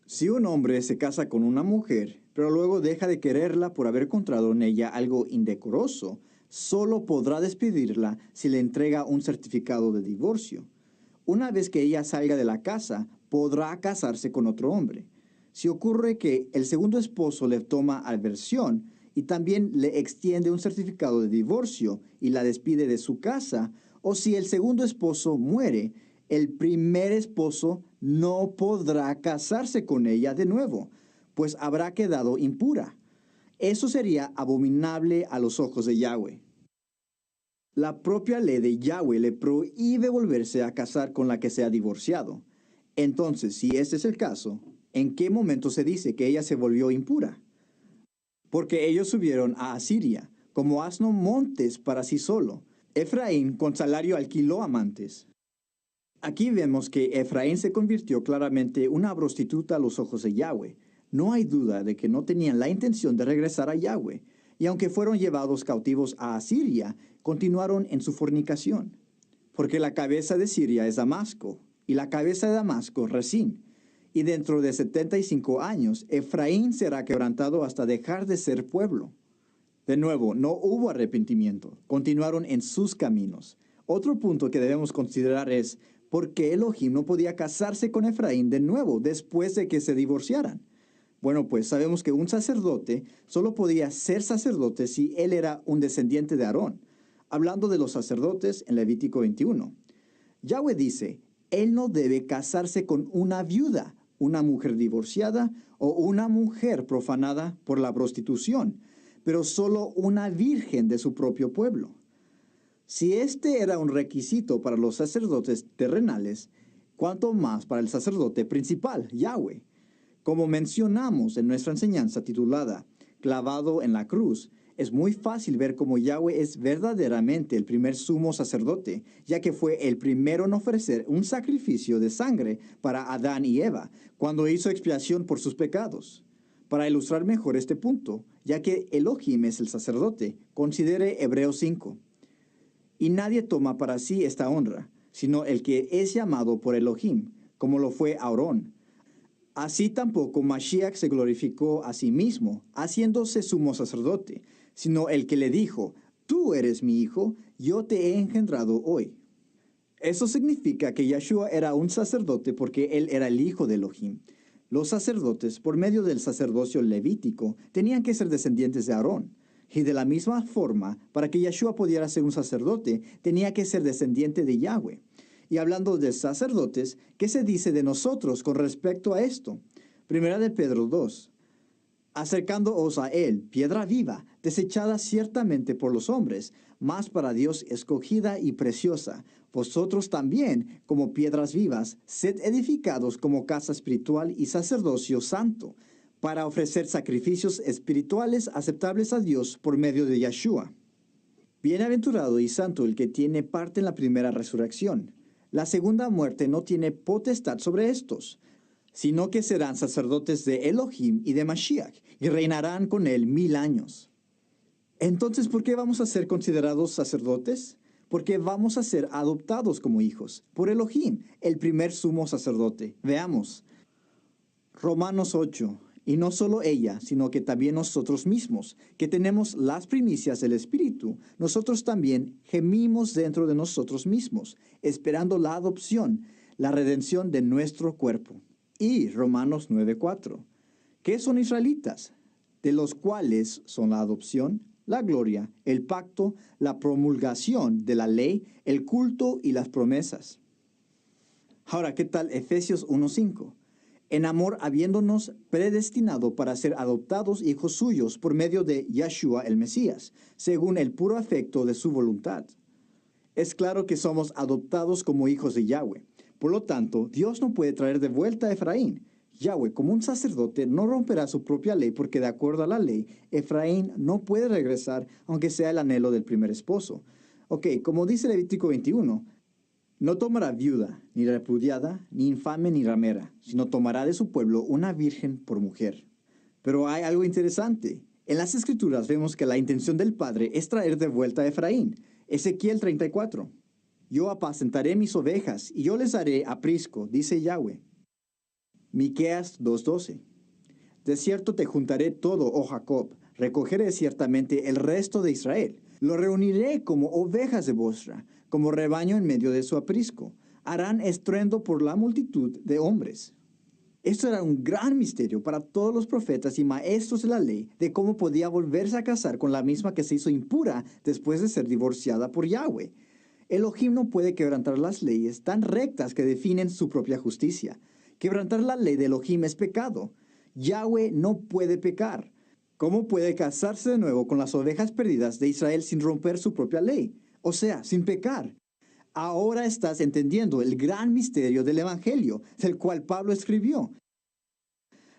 B: Si un hombre se casa con una mujer, pero luego deja de quererla por haber encontrado en ella algo indecoroso, solo podrá despedirla si le entrega un certificado de divorcio. Una vez que ella salga de la casa, podrá casarse con otro hombre. Si ocurre que el segundo esposo le toma aversión y también le extiende un certificado de divorcio y la despide de su casa, o si el segundo esposo muere, el primer esposo no podrá casarse con ella de nuevo, pues habrá quedado impura. Eso sería abominable a los ojos de Yahweh. La propia ley de Yahweh le prohíbe volverse a casar con la que se ha divorciado. Entonces, si este es el caso, ¿en qué momento se dice que ella se volvió impura? Porque ellos subieron a Asiria, como asno montes para sí solo. Efraín con salario alquiló amantes. Aquí vemos que Efraín se convirtió claramente en una prostituta a los ojos de Yahweh. No hay duda de que no tenían la intención de regresar a Yahweh, y aunque fueron llevados cautivos a Asiria, continuaron en su fornicación. Porque la cabeza de Siria es Damasco, y la cabeza de Damasco Resín. Y dentro de 75 años, Efraín será quebrantado hasta dejar de ser pueblo. De nuevo, no hubo arrepentimiento, continuaron en sus caminos. Otro punto que debemos considerar es por qué Elohim no podía casarse con Efraín de nuevo después de que se divorciaran. Bueno, pues sabemos que un sacerdote solo podía ser sacerdote si él era un descendiente de Aarón. Hablando de los sacerdotes en Levítico 21. Yahweh dice, él no debe casarse con una viuda, una mujer divorciada o una mujer profanada por la prostitución, pero solo una virgen de su propio pueblo. Si este era un requisito para los sacerdotes terrenales, ¿cuánto más para el sacerdote principal, Yahweh? Como mencionamos en nuestra enseñanza titulada Clavado en la cruz, es muy fácil ver cómo Yahweh es verdaderamente el primer sumo sacerdote, ya que fue el primero en ofrecer un sacrificio de sangre para Adán y Eva, cuando hizo expiación por sus pecados. Para ilustrar mejor este punto, ya que Elohim es el sacerdote, considere Hebreos 5. Y nadie toma para sí esta honra, sino el que es llamado por Elohim, como lo fue Aarón. Así tampoco Mashiach se glorificó a sí mismo, haciéndose sumo sacerdote, sino el que le dijo, tú eres mi hijo, yo te he engendrado hoy. Eso significa que Yeshua era un sacerdote porque él era el hijo de Elohim. Los sacerdotes, por medio del sacerdocio levítico, tenían que ser descendientes de Aarón. Y de la misma forma, para que Yeshua pudiera ser un sacerdote, tenía que ser descendiente de Yahweh. Y hablando de sacerdotes, ¿qué se dice de nosotros con respecto a esto? Primera de Pedro 2. Acercándoos a él, piedra viva, desechada ciertamente por los hombres, mas para Dios escogida y preciosa. Vosotros también, como piedras vivas, sed edificados como casa espiritual y sacerdocio santo, para ofrecer sacrificios espirituales aceptables a Dios por medio de Yeshua. Bienaventurado y santo el que tiene parte en la primera resurrección. La segunda muerte no tiene potestad sobre estos, sino que serán sacerdotes de Elohim y de Mashiach, y reinarán con él 1000 años. Entonces, ¿por qué vamos a ser considerados sacerdotes? Porque vamos a ser adoptados como hijos, por Elohim, el primer sumo sacerdote. Veamos. Romanos 8. Y no solo ella, sino que también nosotros mismos, que tenemos las primicias del Espíritu, nosotros también gemimos dentro de nosotros mismos, esperando la adopción, la redención de nuestro cuerpo. Y Romanos 9:4. ¿Qué son israelitas? De los cuales son la adopción, la gloria, el pacto, la promulgación de la ley, el culto y las promesas. Ahora, ¿qué tal Efesios 1:5? En amor habiéndonos predestinado para ser adoptados hijos suyos por medio de Yeshua el Mesías, según el puro afecto de su voluntad. Es claro que somos adoptados como hijos de Yahweh. Por lo tanto, Dios no puede traer de vuelta a Efraín. Yahweh, como un sacerdote, no romperá su propia ley porque de acuerdo a la ley, Efraín no puede regresar aunque sea el anhelo del primer esposo. Como dice Levítico 21, no tomará viuda, ni repudiada, ni infame, ni ramera, sino tomará de su pueblo una virgen por mujer. Pero hay algo interesante. En las Escrituras vemos que la intención del Padre es traer de vuelta a Efraín. Ezequiel 34. Yo apacentaré mis ovejas, y yo les haré aprisco, dice Yahweh. Miqueas 2:12. De cierto te juntaré todo, oh Jacob, recogeré ciertamente el resto de Israel. Lo reuniré como ovejas de Bosra, como rebaño en medio de su aprisco. Harán estruendo por la multitud de hombres. Esto era un gran misterio para todos los profetas y maestros de la ley de cómo podía volverse a casar con la misma que se hizo impura después de ser divorciada por Yahweh. Elohim no puede quebrantar las leyes tan rectas que definen su propia justicia. Quebrantar la ley de Elohim es pecado. Yahweh no puede pecar. ¿Cómo puede casarse de nuevo con las ovejas perdidas de Israel sin romper su propia ley? O sea, sin pecar. Ahora estás entendiendo el gran misterio del Evangelio, del cual Pablo escribió.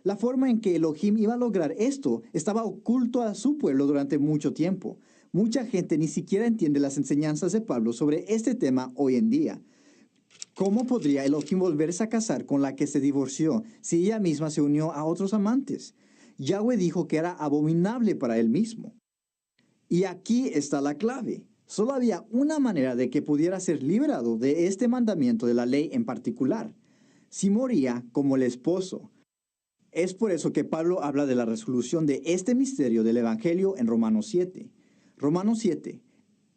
B: La forma en que Elohim iba a lograr esto estaba oculto a su pueblo durante mucho tiempo. Mucha gente ni siquiera entiende las enseñanzas de Pablo sobre este tema hoy en día. ¿Cómo podría Elohim volverse a casar con la que se divorció si ella misma se unió a otros amantes? Yahweh dijo que era abominable para él mismo. Y aquí está la clave. Solo había una manera de que pudiera ser liberado de este mandamiento de la ley en particular. Si moría como el esposo. Es por eso que Pablo habla de la resolución de este misterio del Evangelio en Romanos 7. Romanos 7.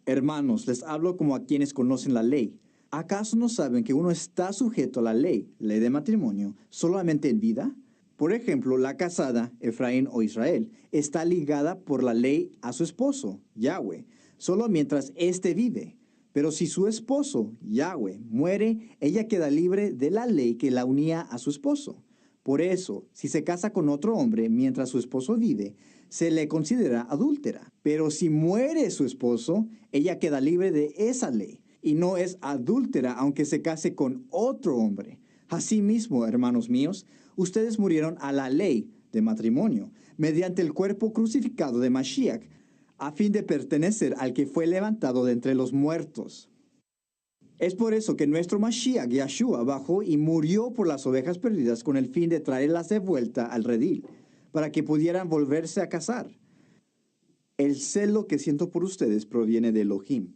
B: Hermanos, les hablo como a quienes conocen la ley. ¿Acaso no saben que uno está sujeto a la ley de matrimonio, solamente en vida? Por ejemplo, la casada, Efraín o Israel, está ligada por la ley a su esposo, Yahweh, solo mientras éste vive. Pero si su esposo, Yahweh, muere, ella queda libre de la ley que la unía a su esposo. Por eso, si se casa con otro hombre mientras su esposo vive, se le considera adúltera. Pero si muere su esposo, ella queda libre de esa ley y no es adúltera aunque se case con otro hombre. Asimismo, hermanos míos, ustedes murieron a la ley de matrimonio mediante el cuerpo crucificado de Mashiach, a fin de pertenecer al que fue levantado de entre los muertos. Es por eso que nuestro Mashiach, Yahshua, bajó y murió por las ovejas perdidas con el fin de traerlas de vuelta al redil, para que pudieran volverse a casar. El celo que siento por ustedes proviene de Elohim,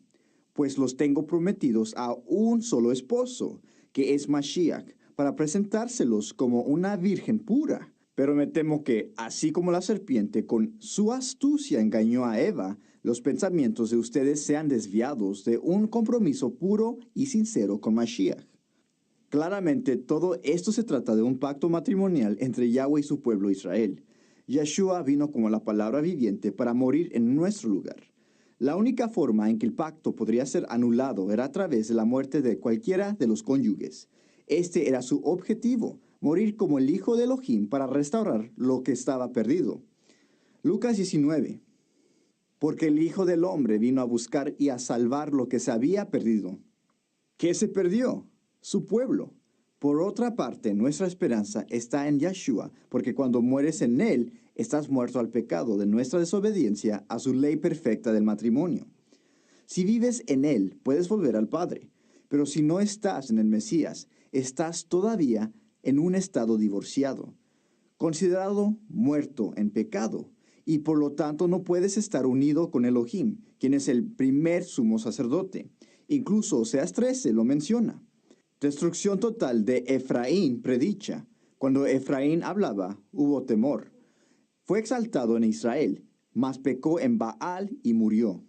B: pues los tengo prometidos a un solo esposo, que es Mashiach, para presentárselos como una virgen pura. Pero me temo que, así como la serpiente con su astucia engañó a Eva, los pensamientos de ustedes sean desviados de un compromiso puro y sincero con Mashiach. Claramente, todo esto se trata de un pacto matrimonial entre Yahweh y su pueblo Israel. Yeshua vino como la palabra viviente para morir en nuestro lugar. La única forma en que el pacto podría ser anulado era a través de la muerte de cualquiera de los cónyuges. Este era su objetivo, morir como el Hijo de Elohim para restaurar lo que estaba perdido. Lucas 19. Porque el Hijo del Hombre vino a buscar y a salvar lo que se había perdido. ¿Qué se perdió? Su pueblo. Por otra parte, nuestra esperanza está en Yeshua, porque cuando mueres en Él, estás muerto al pecado de nuestra desobediencia a su ley perfecta del matrimonio. Si vives en Él, puedes volver al Padre, pero si no estás en el Mesías, estás todavía en un estado divorciado, considerado muerto en pecado, y por lo tanto no puedes estar unido con Elohim, quien es el primer sumo sacerdote. Incluso Oseas 13 lo menciona. Destrucción total de Efraín predicha. Cuando Efraín hablaba, hubo temor. Fue exaltado en Israel, mas pecó en Baal y murió.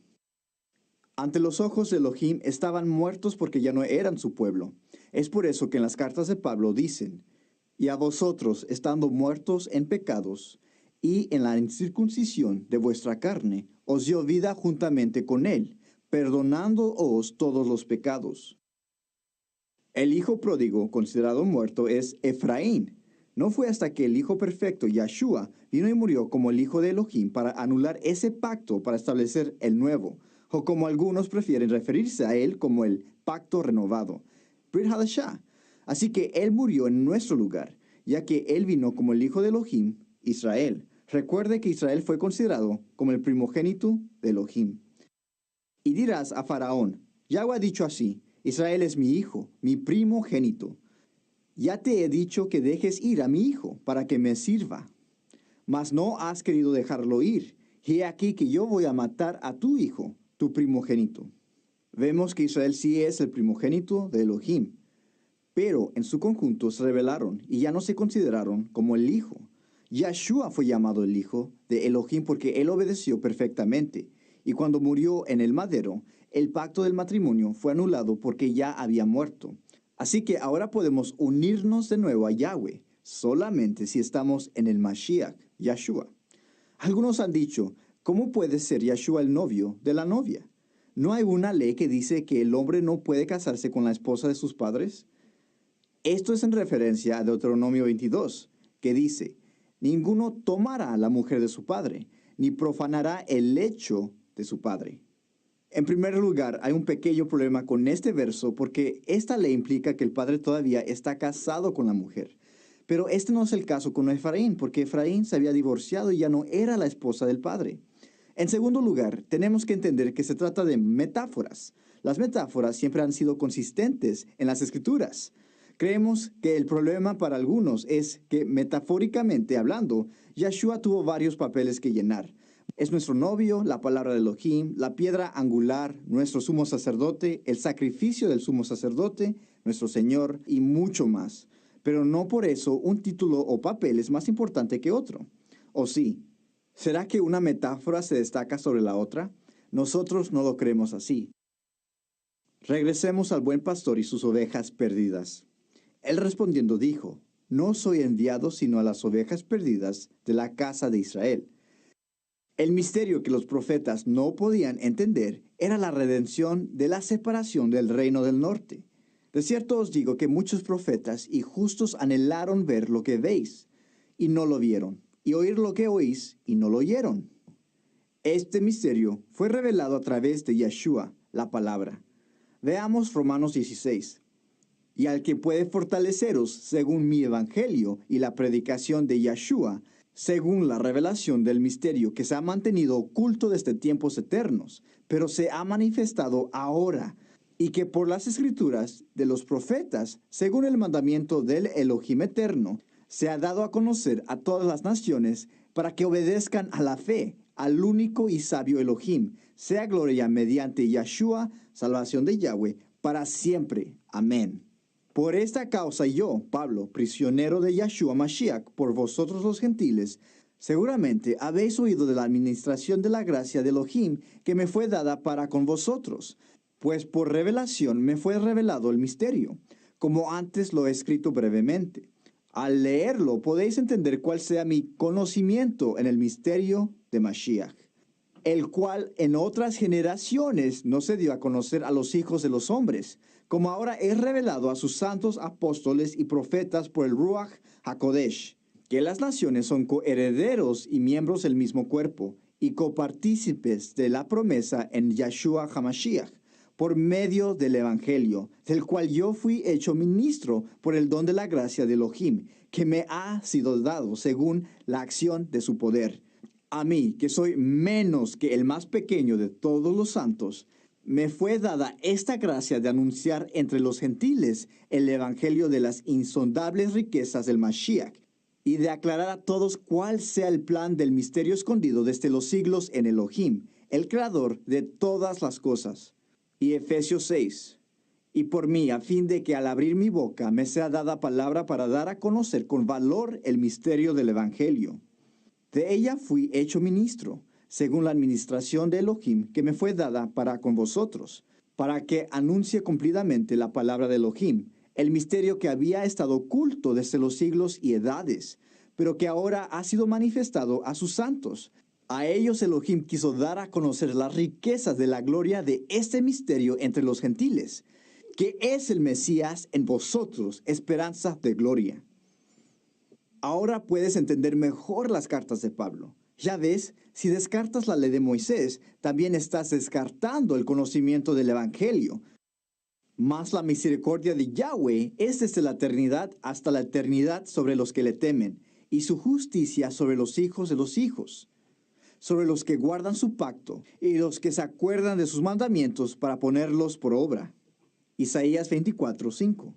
B: Ante los ojos de Elohim estaban muertos porque ya no eran su pueblo. Es por eso que en las cartas de Pablo dicen, y a vosotros, estando muertos en pecados, y en la incircuncisión de vuestra carne, os dio vida juntamente con él, perdonándoos todos los pecados. El hijo pródigo, considerado muerto, es Efraín. No fue hasta que el Hijo perfecto, Yahshua, vino y murió como el Hijo de Elohim para anular ese pacto para establecer el nuevo, o como algunos prefieren referirse a él como el pacto renovado, Brit Hadashah. Así que él murió en nuestro lugar, ya que él vino como el Hijo de Elohim, Israel. Recuerde que Israel fue considerado como el primogénito de Elohim. Y dirás a Faraón, Yahweh ha dicho así, Israel es mi hijo, mi primogénito. Ya te he dicho que dejes ir a mi hijo para que me sirva. Mas no has querido dejarlo ir. Y he aquí que yo voy a matar a tu hijo, tu primogénito. Vemos que Israel sí es el primogénito de Elohim. Pero en su conjunto se rebelaron y ya no se consideraron como el hijo. Yahshua fue llamado el hijo de Elohim porque él obedeció perfectamente. Y cuando murió en el madero, el pacto del matrimonio fue anulado porque ya había muerto. Así que ahora podemos unirnos de nuevo a Yahweh, solamente si estamos en el Mashiach, Yahshua. Algunos han dicho, ¿cómo puede ser Yahshua el novio de la novia? ¿No hay una ley que dice que el hombre no puede casarse con la esposa de sus padres? Esto es en referencia a Deuteronomio 22, que dice, ninguno tomará a la mujer de su padre, ni profanará el lecho de su padre. En primer lugar, hay un pequeño problema con este verso porque esta ley implica que el padre todavía está casado con la mujer. Pero este no es el caso con Efraín, porque Efraín se había divorciado y ya no era la esposa del padre. En segundo lugar, tenemos que entender que se trata de metáforas. Las metáforas siempre han sido consistentes en las Escrituras. Creemos que el problema para algunos es que, metafóricamente hablando, Yahshua tuvo varios papeles que llenar. Es nuestro novio, la palabra de Elohim, la piedra angular, nuestro sumo sacerdote, el sacrificio del sumo sacerdote, nuestro Señor y mucho más. pero no por eso un título o papel es más importante que otro. ¿O sí? ¿Será que una metáfora se destaca sobre la otra? Nosotros no lo creemos así. Regresemos al buen pastor y sus ovejas perdidas. Él respondiendo dijo, no soy enviado sino a las ovejas perdidas de la casa de Israel. El misterio que los profetas no podían entender era la redención de la separación del reino del norte. De cierto os digo que muchos profetas y justos anhelaron ver lo que veis, y no lo vieron, y oír lo que oís, y no lo oyeron. Este misterio fue revelado a través de Yeshua, la palabra. Veamos Romanos 16. Y al que puede fortaleceros según mi evangelio y la predicación de Yeshua, según la revelación del misterio que se ha mantenido oculto desde tiempos eternos, pero se ha manifestado ahora, y que por las escrituras de los profetas, según el mandamiento del Elohim eterno, se ha dado a conocer a todas las naciones para que obedezcan a la fe, al único y sabio Elohim, sea gloria mediante Yeshua, salvación de Yahweh, para siempre. Amén. Por esta causa yo, Pablo, prisionero de Yeshua Mashiach, por vosotros los gentiles, seguramente habéis oído de la administración de la gracia de Elohim que me fue dada para con vosotros, pues por revelación me fue revelado el misterio, como antes lo he escrito brevemente. Al leerlo podéis entender cuál sea mi conocimiento en el misterio de Mashiach, el cual en otras generaciones no se dio a conocer a los hijos de los hombres, como ahora es revelado a sus santos apóstoles y profetas por el Ruach HaKodesh, que las naciones son coherederos y miembros del mismo cuerpo, y copartícipes de la promesa en Yeshua HaMashiach, por medio del Evangelio, del cual yo fui hecho ministro por el don de la gracia de Elohim, que me ha sido dado según la acción de su poder. A mí, que soy menos que el más pequeño de todos los santos, me fue dada esta gracia de anunciar entre los gentiles el evangelio de las insondables riquezas del Mashiach, y de aclarar a todos cuál sea el plan del misterio escondido desde los siglos en Elohim, el creador de todas las cosas. Y Efesios 6. Y por mí, a fin de que al abrir mi boca me sea dada palabra para dar a conocer con valor el misterio del evangelio. De ella fui hecho ministro, según la administración de Elohim que me fue dada para con vosotros, para que anuncie cumplidamente la palabra de Elohim, el misterio que había estado oculto desde los siglos y edades, pero que ahora ha sido manifestado a sus santos. A ellos Elohim quiso dar a conocer las riquezas de la gloria de este misterio entre los gentiles, que es el Mesías en vosotros, esperanza de gloria. Ahora puedes entender mejor las cartas de Pablo. Ya ves, si descartas la ley de Moisés, también estás descartando el conocimiento del Evangelio. Mas la misericordia de Yahweh es desde la eternidad hasta la eternidad sobre los que le temen, y su justicia sobre los hijos de los hijos, sobre los que guardan su pacto, y los que se acuerdan de sus mandamientos para ponerlos por obra. Isaías 24:5.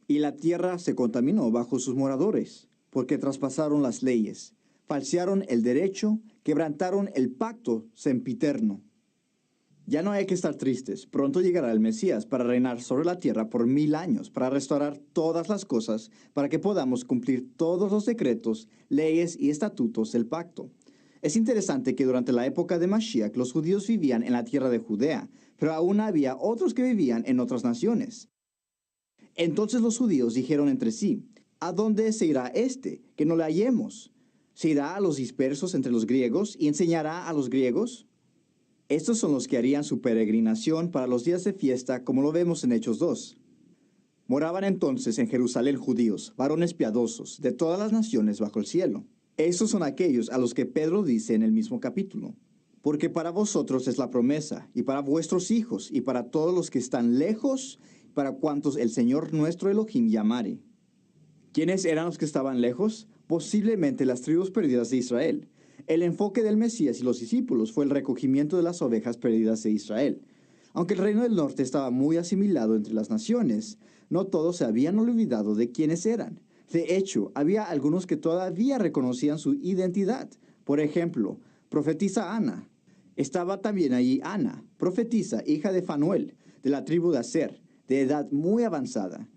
B: Y la tierra se contaminó bajo sus moradores, porque traspasaron las leyes, falsearon el derecho, quebrantaron el pacto sempiterno. Ya no hay que estar tristes, pronto llegará el Mesías para reinar sobre la tierra por 1000 años, para restaurar todas las cosas, para que podamos cumplir todos los decretos, leyes y estatutos del pacto. Es interesante que durante la época de Mashiach los judíos vivían en la tierra de Judea, pero aún había otros que vivían en otras naciones. Entonces los judíos dijeron entre sí, ¿a dónde se irá este, que no le hallemos? ¿Se irá a los dispersos entre los griegos y enseñará a los griegos? Estos son los que harían su peregrinación para los días de fiesta, como lo vemos en Hechos 2. Moraban entonces en Jerusalén judíos, varones piadosos, de todas las naciones bajo el cielo. Estos son aquellos a los que Pedro dice en el mismo capítulo. Porque para vosotros es la promesa, y para vuestros hijos, y para todos los que están lejos, para cuantos el Señor nuestro Elohim llamare. ¿Quiénes eran los que estaban lejos? Posiblemente las tribus perdidas de Israel. El enfoque del Mesías y los discípulos fue el recogimiento de las ovejas perdidas de Israel. Aunque el reino del norte estaba muy asimilado entre las naciones, no todos se habían olvidado de quiénes eran. De hecho, había algunos que todavía reconocían su identidad. Por ejemplo, profetisa Ana. Estaba también allí Ana, profetisa, hija de Fanuel, de la tribu de Aser, de edad muy avanzada.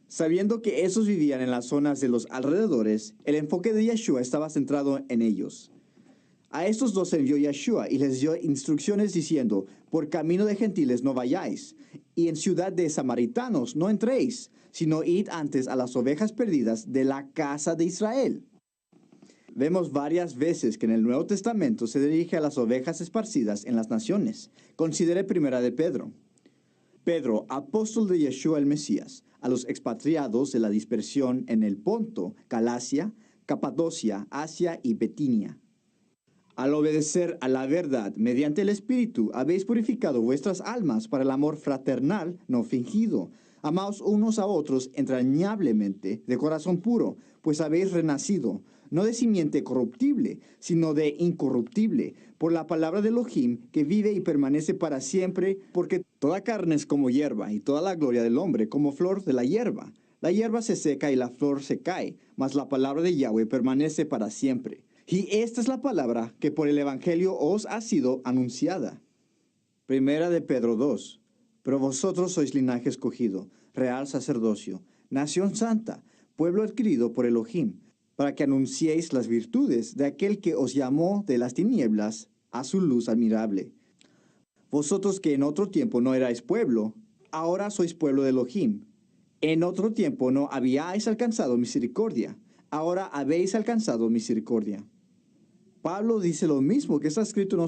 B: Sabiendo que esos vivían en las zonas de los alrededores, el enfoque de Yeshua estaba centrado en ellos. A estos dos envió Yeshua y les dio instrucciones diciendo, por camino de gentiles no vayáis, y en ciudad de samaritanos no entréis, sino id antes a las ovejas perdidas de la casa de Israel. Vemos varias veces que en el Nuevo Testamento se dirige a las ovejas esparcidas en las naciones. Considere primera de Pedro. Pedro, apóstol de Yeshua el Mesías, a los expatriados de la dispersión en el Ponto, Galacia, Capadocia, Asia y Betinia. Al obedecer a la verdad mediante el Espíritu, habéis purificado vuestras almas para el amor fraternal no fingido. Amaos unos a otros entrañablemente, de corazón puro, pues habéis renacido, no de simiente corruptible, sino de incorruptible, por la palabra de Elohim, que vive y permanece para siempre, porque toda carne es como hierba, y toda la gloria del hombre como flor de la hierba. La hierba se seca y la flor se cae, mas la palabra de Yahweh permanece para siempre. Y esta es la palabra que por el Evangelio os ha sido anunciada. Primera de Pedro 2. Pero vosotros sois linaje escogido, real sacerdocio, nación santa, pueblo adquirido por Elohim, para que anunciéis las virtudes de aquel que os llamó de las tinieblas a su luz admirable. Vosotros que en otro tiempo no erais pueblo, ahora sois pueblo de Elohim. En otro tiempo no habíais alcanzado misericordia, ahora habéis alcanzado misericordia. Pablo dice lo mismo que está escrito en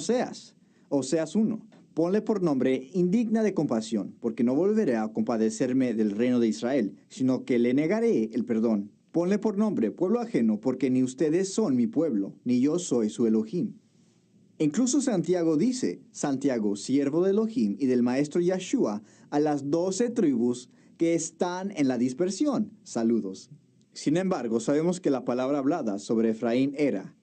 B: Oseas 1. Ponle por nombre indigna de compasión, porque no volveré a compadecerme del reino de Israel, sino que le negaré el perdón. Ponle por nombre pueblo ajeno, porque ni ustedes son mi pueblo, ni yo soy su Elohim. Incluso Santiago dice, Santiago, siervo de Elohim y del maestro Yeshua, a las 12 tribus que están en la dispersión, saludos. Sin embargo, sabemos que la palabra hablada sobre Efraín era,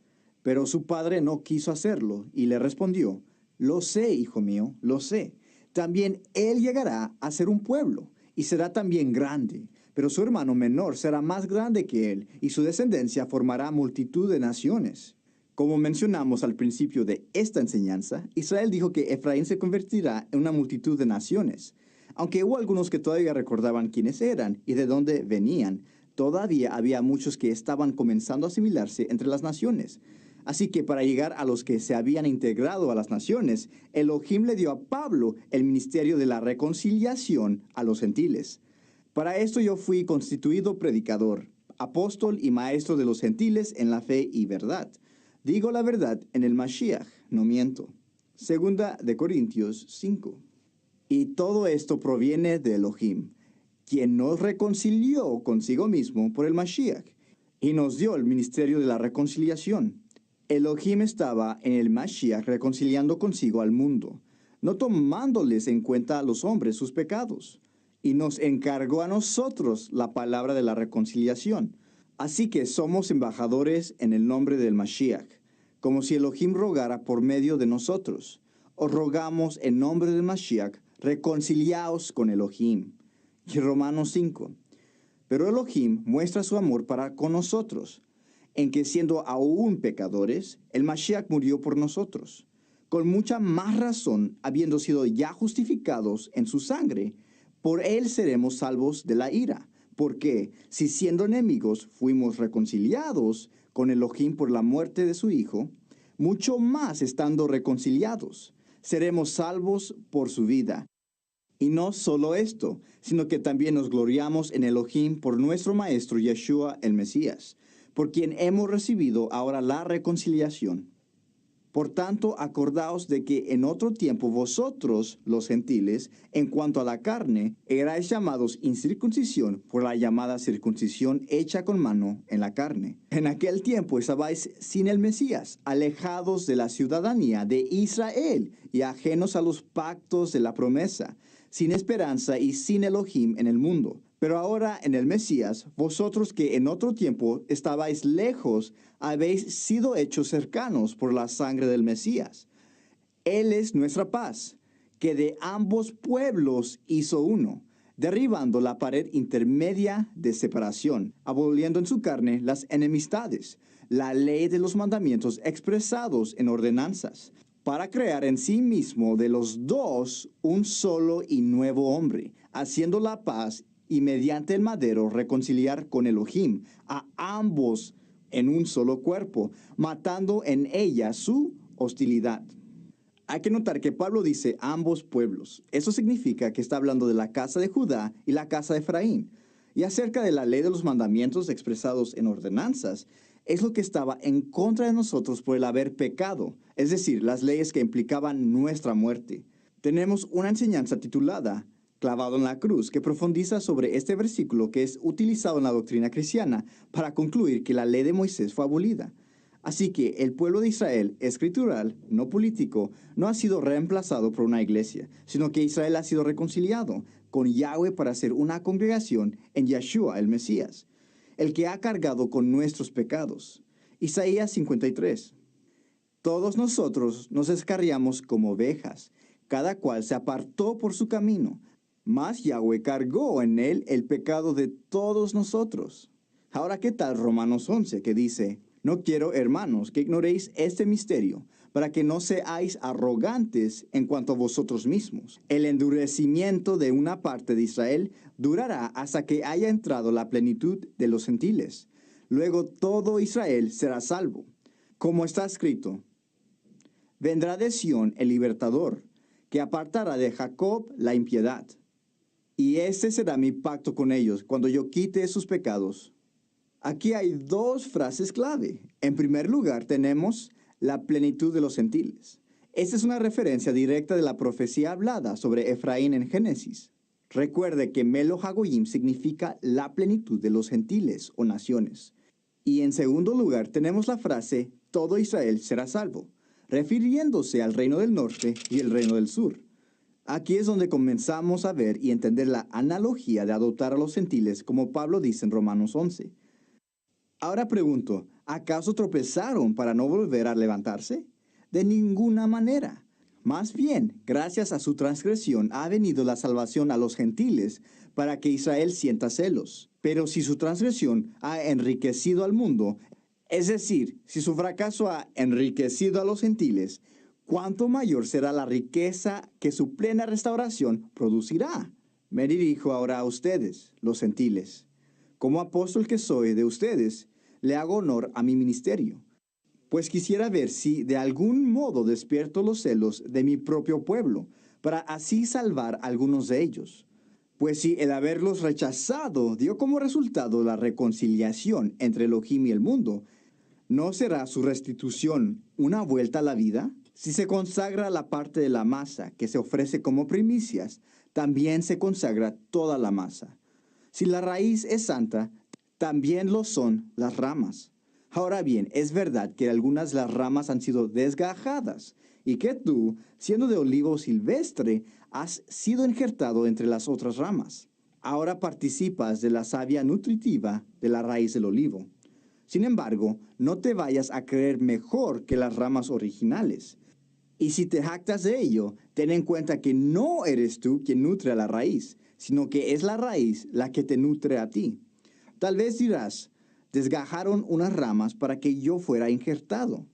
B: pero su padre no quiso hacerlo, y le respondió, lo sé, hijo mío, lo sé. También él llegará a ser un pueblo, y será también grande, pero su hermano menor será más grande que él, y su descendencia formará multitud de naciones. Como mencionamos al principio de esta enseñanza, Israel dijo que Efraín se convertirá en una multitud de naciones. Aunque hubo algunos que todavía recordaban quiénes eran y de dónde venían, todavía había muchos que estaban comenzando a asimilarse entre las naciones. Así que para llegar a los que se habían integrado a las naciones, Elohim le dio a Pablo el ministerio de la reconciliación a los gentiles. Para esto yo fui constituido predicador, apóstol y maestro de los gentiles en la fe y verdad. Digo la verdad en el Mashiach, no miento. Segunda de Corintios 5. Y todo esto proviene de Elohim, quien nos reconcilió consigo mismo por el Mashiach, y nos dio el ministerio de la reconciliación. Elohim estaba en el Mashiach reconciliando consigo al mundo, no tomándoles en cuenta a los hombres sus pecados, y nos encargó a nosotros la palabra de la reconciliación. Así que somos embajadores en el nombre del Mashiach, como si Elohim rogara por medio de nosotros. Os rogamos en nombre del Mashiach, reconciliaos con Elohim. Y Romanos 5. Pero Elohim muestra su amor para con nosotros, en que siendo aún pecadores, el Mashiach murió por nosotros. Con mucha más razón, habiendo sido ya justificados en su sangre, por él seremos salvos de la ira. Porque si siendo enemigos fuimos reconciliados con Elohim por la muerte de su Hijo, mucho más estando reconciliados, seremos salvos por su vida. Y no solo esto, sino que también nos gloriamos en Elohim por nuestro Maestro Yeshua el Mesías, por quien hemos recibido ahora la reconciliación. Por tanto, acordaos de que en otro tiempo vosotros, los gentiles, en cuanto a la carne, erais llamados incircuncisión por la llamada circuncisión hecha con mano en la carne. En aquel tiempo estabais sin el Mesías, alejados de la ciudadanía de Israel y ajenos a los pactos de la promesa, sin esperanza y sin Elohim en el mundo. Pero ahora en el Mesías, vosotros que en otro tiempo estabais lejos, habéis sido hechos cercanos por la sangre del Mesías. Él es nuestra paz, que de ambos pueblos hizo uno, derribando la pared intermedia de separación, aboliendo en su carne las enemistades, la ley de los mandamientos expresados en ordenanzas, para crear en sí mismo de los dos un solo y nuevo hombre, haciendo la paz y mediante el madero reconciliar con Elohim a ambos en un solo cuerpo, matando en ella su hostilidad. Hay que notar que Pablo dice ambos pueblos. Eso significa que está hablando de la casa de Judá y la casa de Efraín. Y acerca de la ley de los mandamientos expresados en ordenanzas, es lo que estaba en contra de nosotros por el haber pecado, es decir, las leyes que implicaban nuestra muerte. Tenemos una enseñanza titulada Clavado en la cruz, que profundiza sobre este versículo que es utilizado en la doctrina cristiana para concluir que la ley de Moisés fue abolida. Así que el pueblo de Israel, escritural, no político, no ha sido reemplazado por una iglesia, sino que Israel ha sido reconciliado con Yahweh para ser una congregación en Yeshua, el Mesías, el que ha cargado con nuestros pecados. Isaías 53. Todos nosotros nos descarriamos como ovejas, cada cual se apartó por su camino, mas Yahweh cargó en él el pecado de todos nosotros. Ahora, ¿qué tal Romanos 11, que dice: no quiero, hermanos, que ignoréis este misterio, para que no seáis arrogantes en cuanto a vosotros mismos? El endurecimiento de una parte de Israel durará hasta que haya entrado la plenitud de los gentiles. Luego todo Israel será salvo. Como está escrito: vendrá de Sión el libertador, que apartará de Jacob la impiedad. Y este será mi pacto con ellos, cuando yo quite sus pecados. Aquí hay dos frases clave. En primer lugar, tenemos la plenitud de los gentiles. Esta es una referencia directa de la profecía hablada sobre Efraín en Génesis. Recuerde que Melo Hagoyim significa la plenitud de los gentiles o naciones. Y en segundo lugar, tenemos la frase todo Israel será salvo, refiriéndose al reino del norte y el reino del sur. Aquí es donde comenzamos a ver y entender la analogía de adoptar a los gentiles, como Pablo dice en Romanos 11. Ahora pregunto, ¿acaso tropezaron para no volver a levantarse? De ninguna manera. Más bien, gracias a su transgresión ha venido la salvación a los gentiles para que Israel sienta celos. Pero si su transgresión ha enriquecido al mundo, es decir, si su fracaso ha enriquecido a los gentiles, ¿cuánto mayor será la riqueza que su plena restauración producirá? Me dirijo ahora a ustedes, los gentiles. Como apóstol que soy de ustedes, le hago honor a mi ministerio, pues quisiera ver si de algún modo despierto los celos de mi propio pueblo, para así salvar a algunos de ellos. Pues si el haberlos rechazado dio como resultado la reconciliación entre Elohim y el mundo, ¿no será su restitución una vuelta a la vida? Si se consagra la parte de la masa que se ofrece como primicias, también se consagra toda la masa. Si la raíz es santa, también lo son las ramas. Ahora bien, es verdad que algunas de las ramas han sido desgajadas, y que tú, siendo de olivo silvestre, has sido injertado entre las otras ramas. Ahora participas de la savia nutritiva de la raíz del olivo. Sin embargo, no te vayas a creer mejor que las ramas originales. Y si te jactas de ello, ten en cuenta que no eres tú quien nutre a la raíz, sino que es la raíz la que te nutre a ti. Tal vez dirás, desgajaron unas ramas para que yo fuera injertado.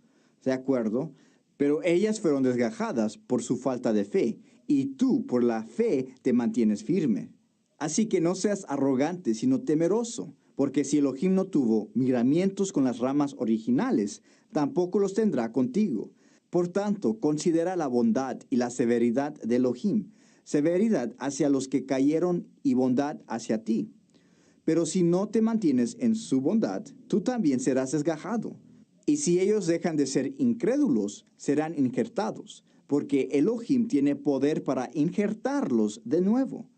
B: De acuerdo, pero ellas fueron desgajadas por su falta de fe, y tú por la fe te mantienes firme. Así que no seas arrogante, sino temeroso, porque si Elohim no tuvo miramientos con las ramas originales, tampoco los tendrá contigo. Por tanto, considera la bondad y la severidad de Elohim, severidad hacia los que cayeron y bondad hacia ti. Pero si no te mantienes en su bondad, tú también serás desgajado. Y si ellos dejan de ser incrédulos, serán injertados, porque Elohim tiene poder para injertarlos de nuevo.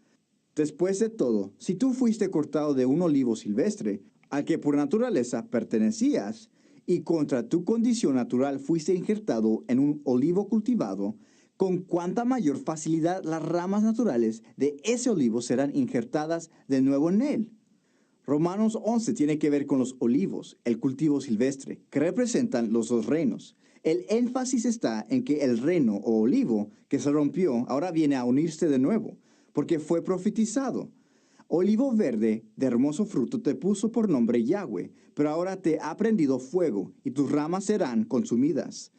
B: Después de todo, si tú fuiste cortado de un olivo silvestre, al que por naturaleza pertenecías, y contra tu condición natural fuiste injertado en un olivo cultivado, con cuánta mayor facilidad las ramas naturales de ese olivo serán injertadas de nuevo en él. Romanos 11 tiene que ver con los olivos, el cultivo silvestre, que representan los dos reinos. El énfasis está en que el reino o olivo que se rompió ahora viene a unirse de nuevo, porque fue profetizado. Olivo verde de hermoso fruto te puso por nombre Yahweh, pero ahora te ha prendido fuego y tus ramas serán consumidas.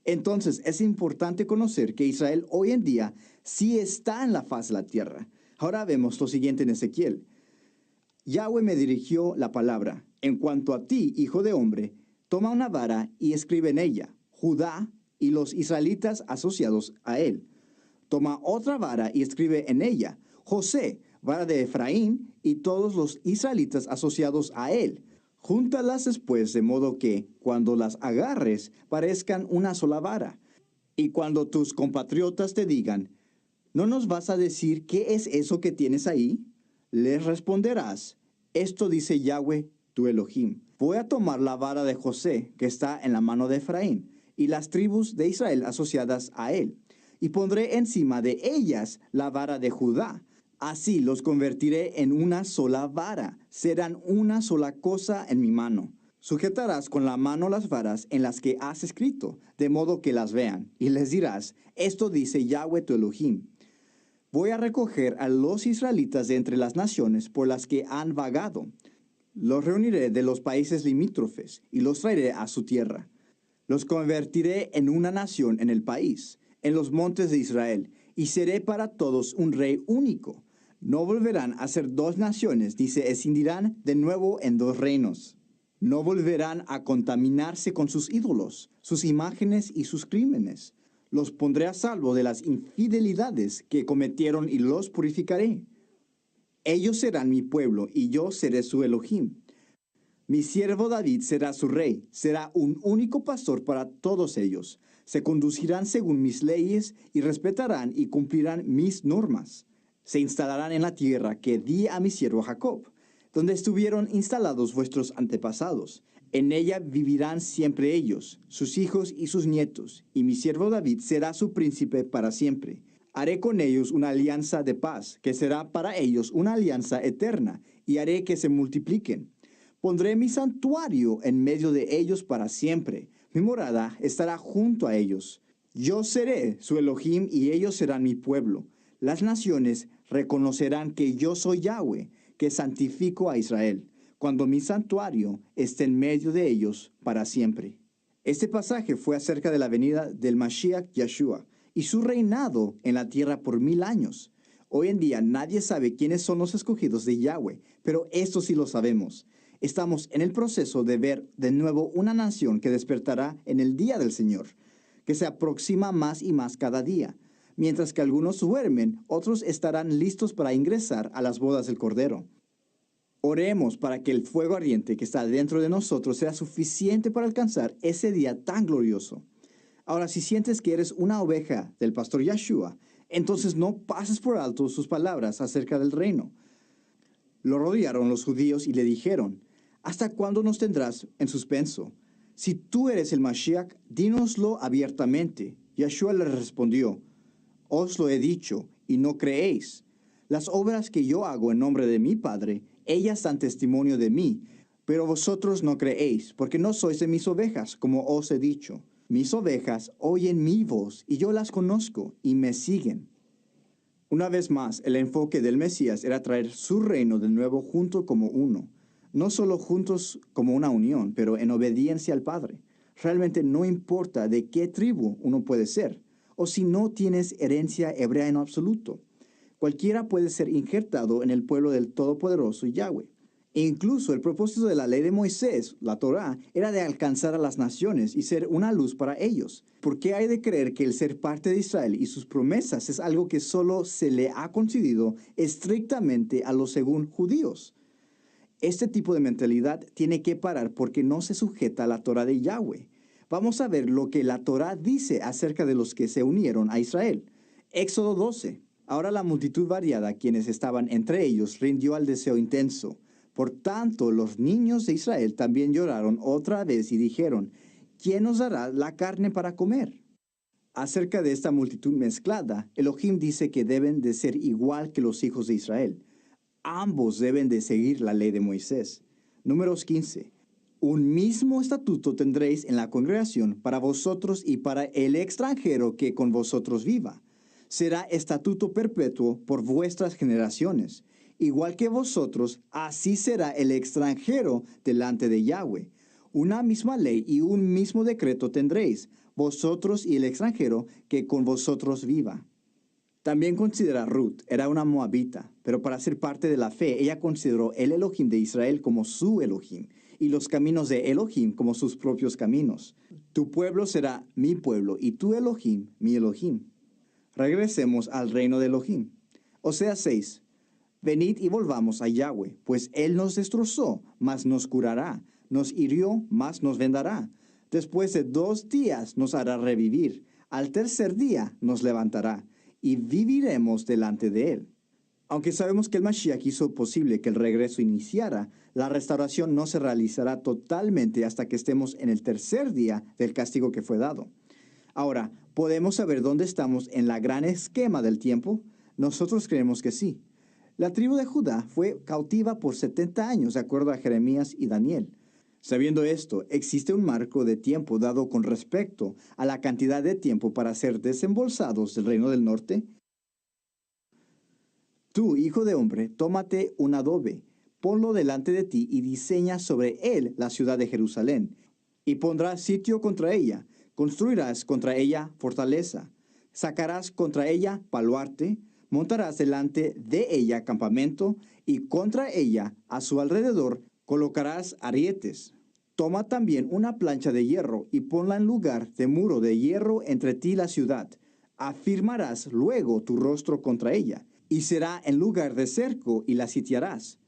B: Entonces es importante conocer que Israel hoy en día sí está en la faz de la tierra, Ahora vemos lo siguiente en Ezequiel. Yahweh me dirigió la palabra. En cuanto a ti, hijo de hombre, toma una vara y escribe en ella, Judá y los israelitas asociados a él. Toma otra vara y escribe en ella, José, vara de Efraín y todos los israelitas asociados a él. Júntalas después de modo que, cuando las agarres, parezcan una sola vara. Y cuando tus compatriotas te digan, ¿no nos vas a decir qué es eso que tienes ahí? Les responderás, esto dice Yahweh, tu Elohim. Voy a tomar la vara de José, que está en la mano de Efraín, y las tribus de Israel asociadas a él, y pondré encima de ellas la vara de Judá. Así los convertiré en una sola vara, serán una sola cosa en mi mano. Sujetarás con la mano las varas en las que has escrito, de modo que las vean, y les dirás, esto dice Yahweh tu Elohim. Voy a recoger a los israelitas de entre las naciones por las que han vagado. Los reuniré de los países limítrofes y los traeré a su tierra. Los convertiré en una nación en el país, en los montes de Israel, y seré para todos un rey único. No volverán a ser dos naciones, ni se escindirán de nuevo en dos reinos. No volverán a contaminarse con sus ídolos, sus imágenes y sus crímenes. Los pondré a salvo de las infidelidades que cometieron y los purificaré. Ellos serán mi pueblo y yo seré su Elohim. Mi siervo David será su rey, será un único pastor para todos ellos. Se conducirán según mis leyes y respetarán y cumplirán mis normas. Se instalarán en la tierra que di a mi siervo Jacob, donde estuvieron instalados vuestros antepasados. En ella vivirán siempre ellos, sus hijos y sus nietos, y mi siervo David será su príncipe para siempre. Haré con ellos una alianza de paz, que será para ellos una alianza eterna, y haré que se multipliquen. Pondré mi santuario en medio de ellos para siempre. Mi morada estará junto a ellos. Yo seré su Elohim y ellos serán mi pueblo. Las naciones reconocerán que yo soy Yahweh, que santifico a Israel, cuando mi santuario esté en medio de ellos para siempre. Este pasaje fue acerca de la venida del Mashiach Yeshua y su reinado en la tierra por 1000 años. Hoy en día nadie sabe quiénes son los escogidos de Yahweh, pero esto sí lo sabemos. Estamos en el proceso de ver de nuevo una nación que despertará en el día del Señor, que se aproxima más y más cada día. Mientras que algunos duermen, otros estarán listos para ingresar a las bodas del Cordero. Oremos para que el fuego ardiente que está dentro de nosotros sea suficiente para alcanzar ese día tan glorioso. Ahora, si sientes que eres una oveja del pastor Yeshua, entonces no pases por alto sus palabras acerca del reino. Lo rodearon los judíos y le dijeron, ¿hasta cuándo nos tendrás en suspenso? Si tú eres el Mashiach, dínoslo abiertamente. Yeshua le respondió, os lo he dicho, y no creéis. Las obras que yo hago en nombre de mi Padre, ellas dan testimonio de mí, pero vosotros no creéis, porque no sois de mis ovejas, como os he dicho. Mis ovejas oyen mi voz, y yo las conozco, y me siguen. Una vez más, el enfoque del Mesías era traer su reino de nuevo junto como uno. No solo juntos como una unión, pero en obediencia al Padre. Realmente no importa de qué tribu uno puede ser, o si no tienes herencia hebrea en absoluto. Cualquiera puede ser injertado en el pueblo del Todopoderoso Yahweh. E incluso el propósito de la ley de Moisés, la Torá, era de alcanzar a las naciones y ser una luz para ellos. ¿Por qué hay de creer que el ser parte de Israel y sus promesas es algo que solo se le ha concedido estrictamente a los según judíos? Este tipo de mentalidad tiene que parar porque no se sujeta a la Torá de Yahweh. Vamos a ver lo que la Torá dice acerca de los que se unieron a Israel. Éxodo 12. Ahora la multitud variada, quienes estaban entre ellos, rindió al deseo intenso. Por tanto, los niños de Israel también lloraron otra vez y dijeron, ¿quién nos dará la carne para comer? Acerca de esta multitud mezclada, Elohim dice que deben de ser igual que los hijos de Israel. Ambos deben de seguir la ley de Moisés. Números 15. Un mismo estatuto tendréis en la congregación para vosotros y para el extranjero que con vosotros viva. Será estatuto perpetuo por vuestras generaciones. Igual que vosotros, así será el extranjero delante de Yahweh. Una misma ley y un mismo decreto tendréis, vosotros y el extranjero que con vosotros viva. También considera Ruth, era una moabita, pero para ser parte de la fe, ella consideró el Elohim de Israel como su Elohim y los caminos de Elohim como sus propios caminos. Tu pueblo será mi pueblo y tu Elohim mi Elohim. Regresemos al reino de Elohim. Oseas 6. Venid y volvamos a Yahweh, pues Él nos destrozó, mas nos curará, nos hirió, mas nos vendará. Después de 2 días nos hará revivir, al tercer día nos levantará, y viviremos delante de Él. Aunque sabemos que el Mashiach hizo posible que el regreso iniciara, la restauración no se realizará totalmente hasta que estemos en el tercer día del castigo que fue dado. Ahora, ¿podemos saber dónde estamos en la gran esquema del tiempo? Nosotros creemos que sí. La tribu de Judá fue cautiva por 70 años, de acuerdo a Jeremías y Daniel. Sabiendo esto, existe un marco de tiempo dado con respecto a la cantidad de tiempo para ser desembolsados del reino del norte. Tú, hijo de hombre, tómate un adobe, ponlo delante de ti y diseña sobre él la ciudad de Jerusalén, y pondrás sitio contra ella, construirás contra ella fortaleza, sacarás contra ella baluarte, montarás delante de ella campamento, y contra ella, a su alrededor, colocarás arietes. Toma también una plancha de hierro y ponla en lugar de muro de hierro entre ti y la ciudad. Afirmarás luego tu rostro contra ella, y será en lugar de cerco y la sitiarás.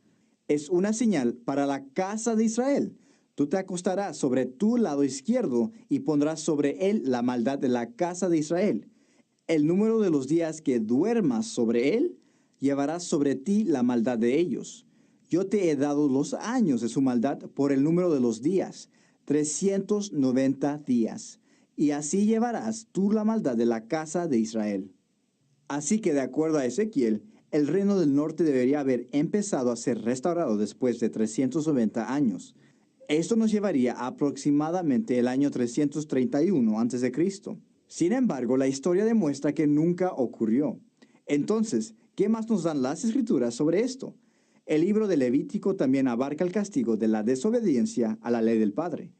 B: Es una señal para la casa de Israel. Tú te acostarás sobre tu lado izquierdo y pondrás sobre él la maldad de la casa de Israel. El número de los días que duermas sobre él, llevarás sobre ti la maldad de ellos. Yo te he dado los años de su maldad por el número de los días, 390 días. Y así llevarás tú la maldad de la casa de Israel. Así que de acuerdo a Ezequiel, el reino del norte debería haber empezado a ser restaurado después de 390 años. Esto nos llevaría a aproximadamente el año 331 a.C. Sin embargo, la historia demuestra que nunca ocurrió. Entonces, ¿qué más nos dan las escrituras sobre esto? El libro de Levítico también abarca el castigo de la desobediencia a la ley del Padre.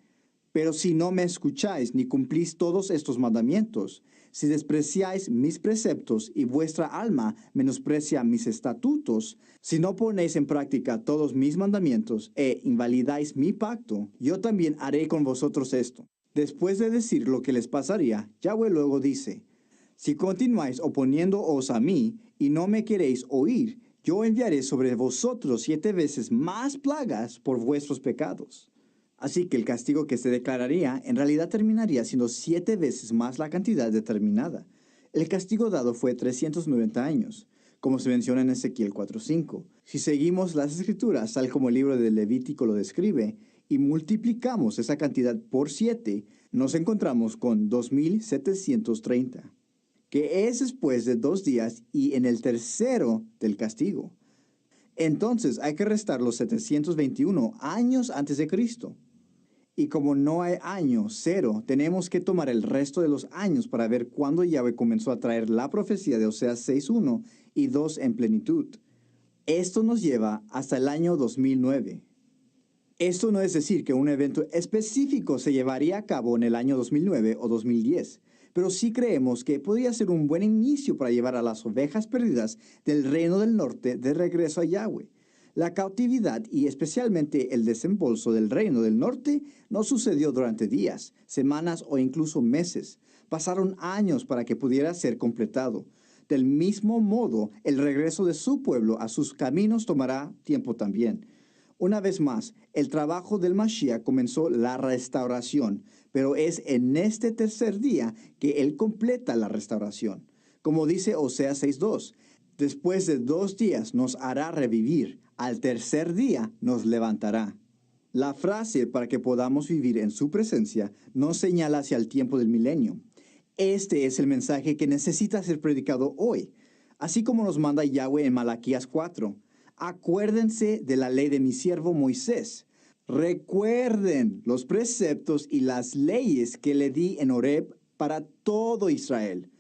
B: Pero si no me escucháis ni cumplís todos estos mandamientos, si despreciáis mis preceptos y vuestra alma menosprecia mis estatutos, si no ponéis en práctica todos mis mandamientos e invalidáis mi pacto, yo también haré con vosotros esto. Después de decir lo que les pasaría, Yahweh luego dice, si continuáis oponiéndoos a mí y no me queréis oír, yo enviaré sobre vosotros 7 veces más plagas por vuestros pecados. Así que el castigo que se declararía en realidad terminaría siendo 7 veces más la cantidad determinada. El castigo dado fue 390 años, como se menciona en Ezequiel 4:5. Si seguimos las escrituras tal como el libro de Levítico lo describe, y multiplicamos esa cantidad por 7, nos encontramos con 2730, que es después de 2 días y en el tercero del castigo. Entonces hay que restar los 721 años antes de Cristo. Y como no hay año cero, tenemos que tomar el resto de los años para ver cuándo Yahweh comenzó a traer la profecía de Oseas 6:1 y 2 en plenitud. Esto nos lleva hasta el año 2009. Esto no es decir que un evento específico se llevaría a cabo en el año 2009 o 2010, pero sí creemos que podría ser un buen inicio para llevar a las ovejas perdidas del reino del norte de regreso a Yahweh. La cautividad y especialmente el desembolso del reino del norte no sucedió durante días, semanas o incluso meses. Pasaron años para que pudiera ser completado. Del mismo modo, el regreso de su pueblo a sus caminos tomará tiempo también. Una vez más, el trabajo del Mashiach comenzó la restauración, pero es en este tercer día que él completa la restauración. Como dice Oseas 6:2, después de 2 días nos hará revivir, al tercer día nos levantará. La frase para que podamos vivir en su presencia no señala hacia el tiempo del milenio. Este es el mensaje que necesita ser predicado hoy, así como nos manda Yahweh en Malaquías 4. Acuérdense de la ley de mi siervo Moisés. Recuerden los preceptos y las leyes que le di en Horeb para todo Israel.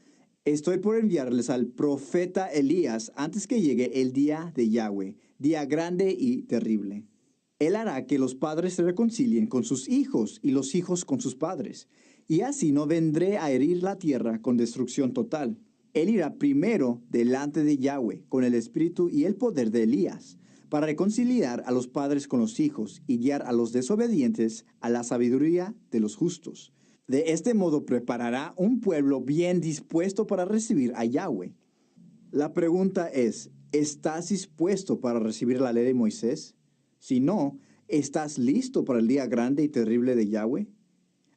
B: Estoy por enviarles al profeta Elías antes que llegue el día de Yahweh, día grande y terrible. Él hará que los padres se reconcilien con sus hijos y los hijos con sus padres, y así no vendré a herir la tierra con destrucción total. Él irá primero delante de Yahweh con el espíritu y el poder de Elías, para reconciliar a los padres con los hijos y guiar a los desobedientes a la sabiduría de los justos. De este modo preparará un pueblo bien dispuesto para recibir a Yahweh. La pregunta es, ¿estás dispuesto para recibir la ley de Moisés? Si no, ¿estás listo para el día grande y terrible de Yahweh?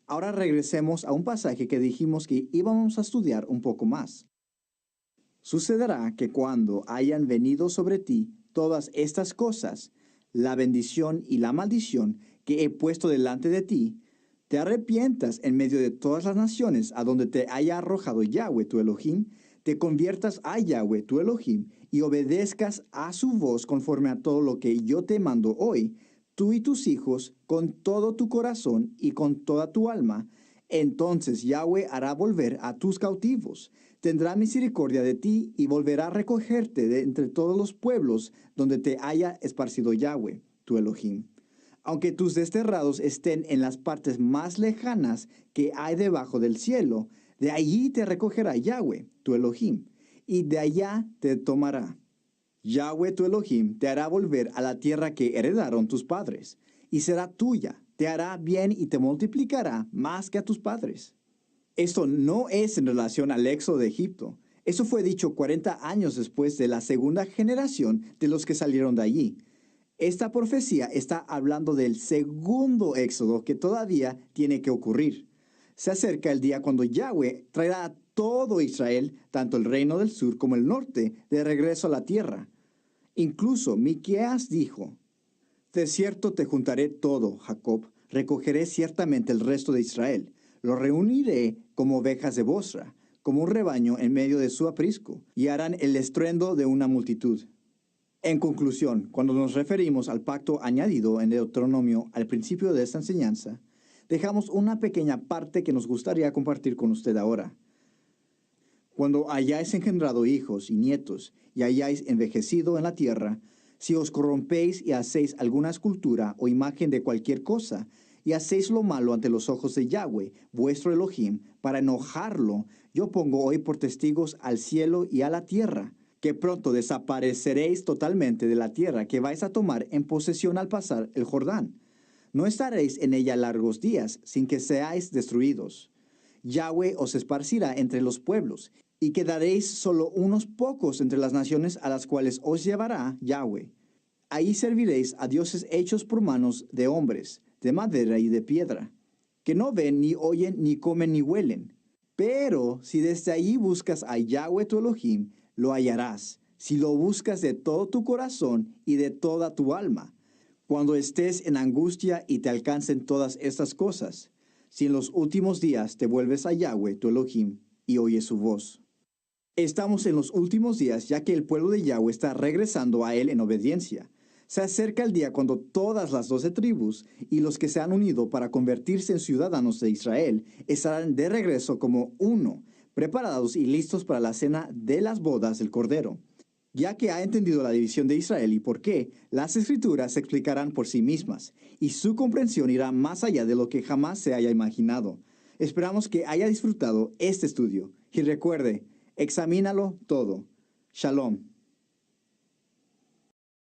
B: Ahora regresemos a un pasaje que dijimos que íbamos a estudiar un poco más. Sucederá que cuando hayan venido sobre ti todas estas cosas, la bendición y la maldición que he puesto delante de ti, te arrepientas en medio de todas las naciones a donde te haya arrojado Yahweh tu Elohim, te conviertas a Yahweh tu Elohim y obedezcas a su voz conforme a todo lo que yo te mando hoy, tú y tus hijos, con todo tu corazón y con toda tu alma, entonces Yahweh hará volver a tus cautivos, tendrá misericordia de ti y volverá a recogerte de entre todos los pueblos donde te haya esparcido Yahweh, tu Elohim. Aunque tus desterrados estén en las partes más lejanas que hay debajo del cielo, de allí te recogerá Yahweh, tu Elohim, y de allá te tomará. Yahweh tu Elohim te hará volver a la tierra que heredaron tus padres, y será tuya, te hará bien y te multiplicará más que a tus padres. Esto no es en relación al éxodo de Egipto. Eso fue dicho 40 años después de la segunda generación de los que salieron de allí. Esta profecía está hablando del segundo éxodo que todavía tiene que ocurrir. Se acerca el día cuando Yahweh traerá a todo Israel, tanto el reino del sur como el norte, de regreso a la tierra. Incluso Miqueas dijo, de cierto te juntaré todo, Jacob, recogeré ciertamente el resto de Israel. Lo reuniré como ovejas de Bosra, como un rebaño en medio de su aprisco, y harán el estruendo de una multitud. En conclusión, cuando nos referimos al pacto añadido en Deuteronomio al principio de esta enseñanza, dejamos una pequeña parte que nos gustaría compartir con usted ahora. Cuando hayáis engendrado hijos y nietos y hayáis envejecido en la tierra, si os corrompéis y hacéis alguna escultura o imagen de cualquier cosa, y hacéis lo malo ante los ojos de Yahweh, vuestro Elohim, para enojarlo, yo pongo hoy por testigos al cielo y a la tierra, que pronto desapareceréis totalmente de la tierra que vais a tomar en posesión al pasar el Jordán. No estaréis en ella largos días, sin que seáis destruidos. Yahweh os esparcirá entre los pueblos, y quedaréis solo unos pocos entre las naciones a las cuales os llevará Yahweh. Ahí serviréis a dioses hechos por manos de hombres, de madera y de piedra, que no ven, ni oyen, ni comen, ni huelen. Pero si desde allí buscas a Yahweh tu Elohim, lo hallarás, si lo buscas de todo tu corazón y de toda tu alma. Cuando estés en angustia y te alcancen todas estas cosas, si en los últimos días te vuelves a Yahweh tu Elohim y oyes su voz. Estamos en los últimos días, ya que el pueblo de Yahweh está regresando a él en obediencia. Se acerca el día cuando todas las 12 tribus y los que se han unido para convertirse en ciudadanos de Israel estarán de regreso como uno, preparados y listos para la cena de las bodas del Cordero. Ya que ha entendido la división de Israel y por qué, las Escrituras se explicarán por sí mismas, y su comprensión irá más allá de lo que jamás se haya imaginado. Esperamos que haya disfrutado este estudio, y recuerde, examínalo todo. Shalom.